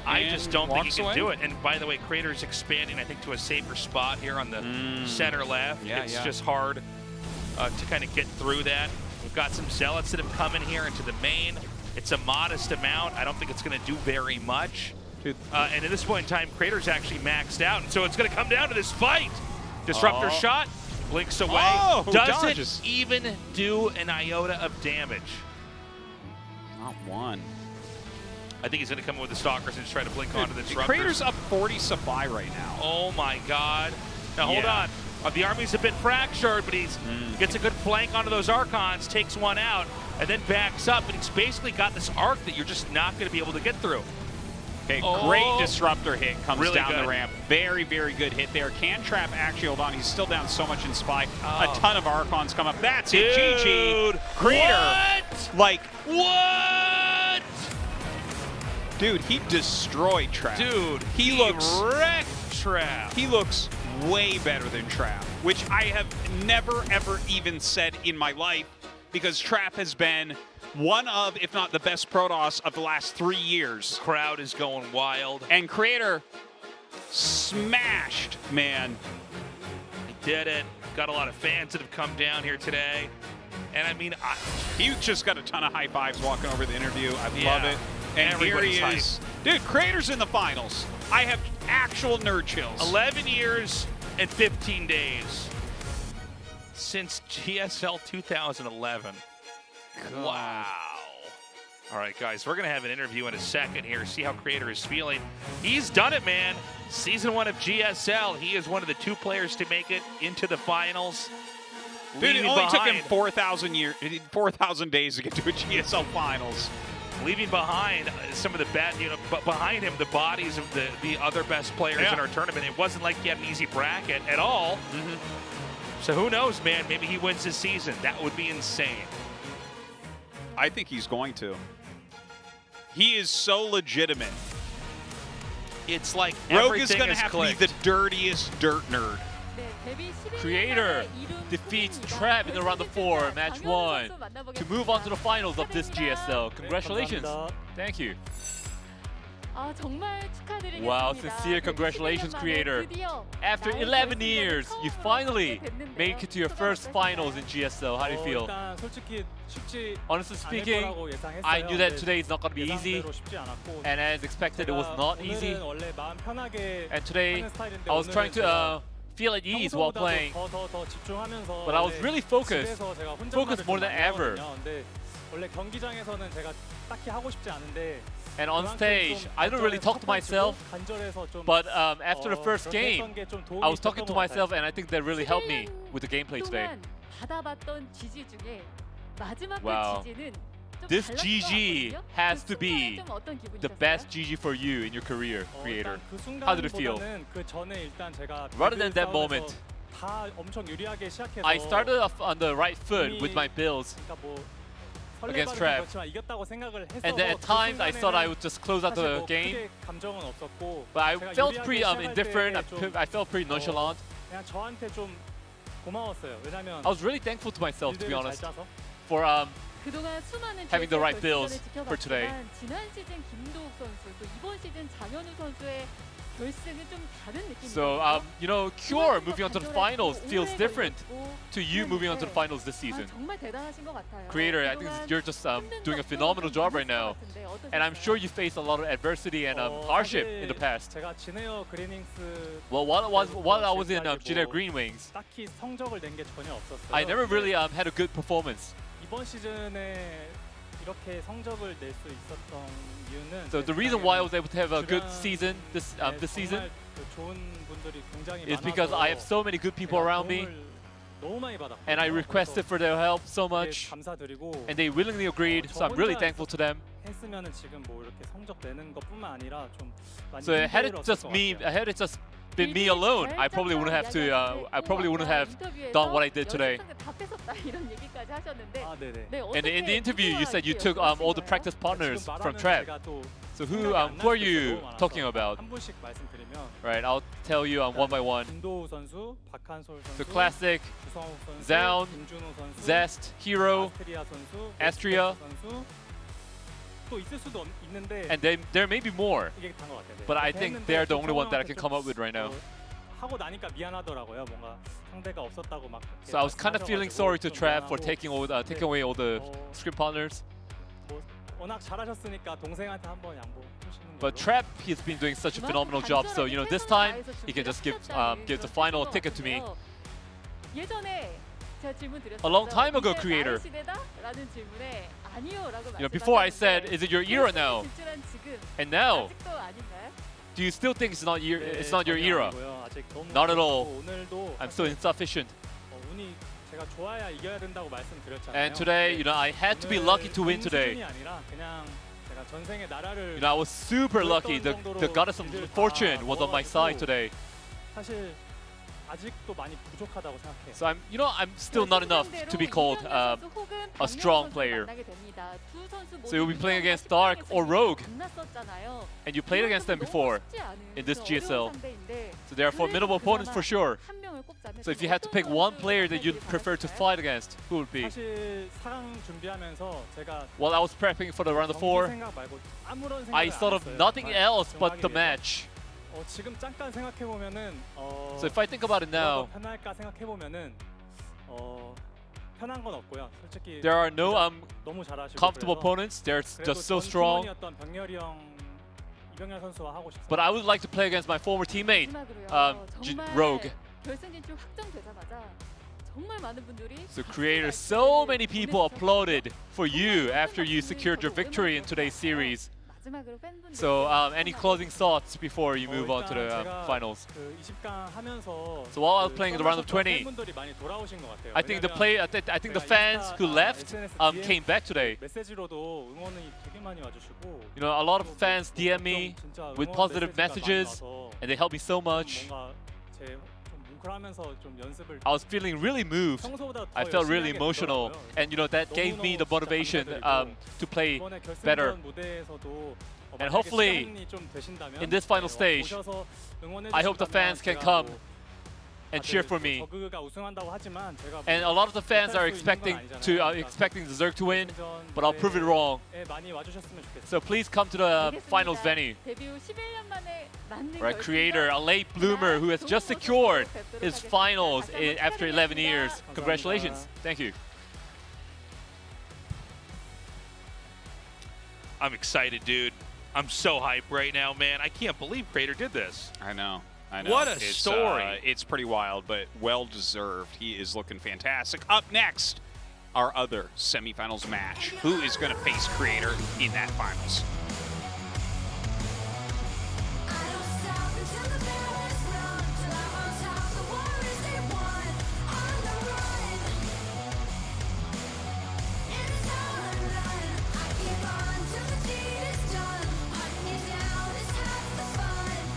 Speaker 2: I just don't think he can do it. And by the way, Creator's expanding, I think, to a safer spot here on the center left. It's just hard to kind of get through that. We've got some Zealots that have come in here into the main. It's a modest amount. I don't think it's going to do very much. And at this point in time, Creator's actually maxed out. And so it's going to come down to this fight. Disruptor shot, blinks away. Doesn't even do an iota of damage.
Speaker 3: Not one.
Speaker 2: I think he's going to come in with the Stalkers and just try to blink onto the Disruptors.
Speaker 3: Creator's up 40 supply right now.
Speaker 2: Oh my God. Now hold on. The army's a bit fractured, but he's gets a good flank onto those Archons, takes one out, and then backs up. And he's basically got this arc that you're just not going to be able to get through.
Speaker 3: Okay, great Disruptor hit comes down the ramp. Very, very good hit there. Can Trap actually hold on? He's still down so much in supply. A ton of Archons come up. That's it, GG. Creator.
Speaker 2: What?
Speaker 3: Like,
Speaker 2: what?
Speaker 3: Dude, he destroyed Trap.
Speaker 2: Dude,
Speaker 3: he looks
Speaker 2: wrecked Trap.
Speaker 3: He looks way better than Trap, which I have never, ever even said in my life, because Trap has been one of, if not the best Protoss of the last 3 years.
Speaker 2: Crowd is going wild.
Speaker 3: And Creator smashed, man.
Speaker 2: He did it. Got a lot of fans that have come down here today. And I mean,
Speaker 3: he just got a ton of high fives walking over the interview. I love it. And
Speaker 2: everybody's
Speaker 3: here he is. Dude, Creator's in the finals. I have actual nerd chills.
Speaker 2: 11 years and 15 days since GSL 2011. Wow. All right, guys, we're going to have an interview in a second here, see how Creator is feeling. He's done it, man. Season 1 of GSL, he is one of the 2 players to make it into the finals.
Speaker 3: Dude, it only took him 4,000 days to get to a GSL finals.
Speaker 2: Leaving behind some of the behind him, the bodies of the other best players in our tournament. It wasn't like he had an easy bracket at all. So who knows, man? Maybe he wins this season. That would be insane.
Speaker 3: I think he's going to. He is so legitimate.
Speaker 2: It's like
Speaker 3: Rogue is going to
Speaker 2: has
Speaker 3: have
Speaker 2: clicked.
Speaker 3: to be the dirtiest dirt nerd.
Speaker 4: Creator defeats Trap in the round of 4, match 1, to move on to the finals of this GSL. Congratulations. Thank you. Wow, sincere congratulations, Creator. After 11 years, you finally make it to your first finals in GSL. How do you feel? Honestly speaking, I knew that today is not going to be easy, and as expected, it was not easy. And today, I was trying to feel at ease while playing, but I was really focused more than ever. And on stage, I don't really talk to myself, but after the first game, I was talking to myself, and I think that really helped me with the gameplay today. Wow. This GG has to be the best GG for you in your career, Creator. How did it feel? Rather than that moment, I started off on the right foot with my builds against Trap. And then at times I thought I would just close out the game. But I felt pretty indifferent, I felt pretty nonchalant. I was really thankful to myself, to be honest, for having the right builds for today. So, you know, Cure moving on to the finals feels different to you moving on to the finals this season. Creator, I think you're just doing a phenomenal job right now. And I'm sure you faced a lot of adversity and hardship in the past. Well, while I was in Geneva Green Wings, I never really had a good performance. So the reason why I was able to have a good season this season is because I have so many good people around me, and I requested for their help so much, and they willingly agreed. So I'm really thankful to them. So had it just been me alone, I probably wouldn't have done what I did today. And in the interview, you said you took all the practice partners from Trap. So who are you talking about? Right, I'll tell you one by one. The Classic, Zound, Zest, Hero, Astria, and there may be more, but I think they're the only one that I can come up with right now. So I was kind of feeling sorry to Trap for taking away all the script partners. But Trap, he's been doing such a phenomenal job, so you know this time he can just give the final ticket to me. A long time ago, Creator, you know, before I said, "Is it your era now?" And now, do you still think it's not your era? Not at all. I'm still insufficient. And today, you know, I had to be lucky to win today. You know, I was super lucky. The goddess of fortune was on my side today. So I'm still not enough to be called a strong player. So you'll be playing against Dark or Rogue, and you played against them before in this GSL. So they are formidable opponents for sure. So if you had to pick one player that you'd prefer to fight against, who would be?
Speaker 7: 사실 4강 준비하면서 제가
Speaker 4: While I was prepping for the round of 4,
Speaker 7: 생각 말고 아무런 생각을
Speaker 4: I
Speaker 7: 안
Speaker 4: thought of
Speaker 7: 했어요.
Speaker 4: nothing
Speaker 7: 정말
Speaker 4: else but
Speaker 7: 정확히
Speaker 4: the
Speaker 7: 얘기해서.
Speaker 4: match.
Speaker 7: 지금 잠깐 생각해 보면은
Speaker 4: So if I think about it now,
Speaker 7: 편할까 생각해 보면은 편한 건 없고요. 솔직히
Speaker 4: there are no
Speaker 7: 너무 잘하시고
Speaker 4: comfortable
Speaker 7: 그래서
Speaker 4: opponents. They're
Speaker 7: 그래도
Speaker 4: just so
Speaker 7: 전
Speaker 4: strong.
Speaker 7: 팀원이었던 병렬이 형, 이병렬 선수와 하고 싶습니다.
Speaker 4: But I would like to play against my former teammate, Rogue.
Speaker 6: 결승 진출 확정되자마자 정말 많은 분들이
Speaker 4: So creators, so many people applauded for you after you secured your victory in today's series.
Speaker 6: 마지막으로 팬분들
Speaker 4: So any closing thoughts before you move on to the finals?
Speaker 7: 그 20강 하면서
Speaker 4: So while I was playing the round of 20,
Speaker 7: 팬분들이 많이 돌아오신 것 같아요.
Speaker 4: I think I think the
Speaker 7: 제가
Speaker 4: fans who
Speaker 7: 인스타,
Speaker 4: left
Speaker 7: SNS
Speaker 4: came back today.
Speaker 7: 메시지로도 응원이 되게 많이 와주시고
Speaker 4: You know, a lot of fans DM me
Speaker 7: 진짜
Speaker 4: with
Speaker 7: 응원
Speaker 4: positive
Speaker 7: 메시지가 많이
Speaker 4: messages,
Speaker 7: 와서
Speaker 4: and they helped me so much.
Speaker 7: 뭔가 좀 뭉클하면서 좀 연습을
Speaker 4: I was feeling really moved.
Speaker 7: 평소보다 더
Speaker 4: I felt
Speaker 7: 열심히
Speaker 4: really
Speaker 7: 하게
Speaker 4: emotional,
Speaker 7: 되더라고요.
Speaker 4: and you know that gave me the motivation to play
Speaker 7: 이번에
Speaker 4: better.
Speaker 7: 결승전 무대에서도
Speaker 4: And
Speaker 7: 만약에
Speaker 4: hopefully,
Speaker 7: 시간이 좀 되신다면
Speaker 4: in this final
Speaker 7: 네,
Speaker 4: stage,
Speaker 7: 오셔서 응원해
Speaker 4: I hope the
Speaker 7: 주신다면
Speaker 4: fans can
Speaker 7: 제가
Speaker 4: come
Speaker 7: 뭐
Speaker 4: and
Speaker 7: 다들
Speaker 4: cheer for me.
Speaker 7: 저그가 우승한다고 하지만 제가
Speaker 4: And a lot of the fans are expecting the Zerg to win, but I'll prove it wrong.
Speaker 7: 많이 와주셨으면 좋겠어요.
Speaker 4: So please come to the finals venue.
Speaker 6: 데뷔 후 11년 만에 맞는
Speaker 4: Right, creator, a late bloomer who has just secured his finals after 11 years. Congratulations. Thank you.
Speaker 2: I'm excited, dude. I'm so hyped right now, man. I can't believe Creator did this.
Speaker 3: I know.
Speaker 2: What a story.
Speaker 3: It's pretty wild, but well-deserved. He is looking fantastic. Up next, our other semifinals match. Who is going to face Creator in that finals?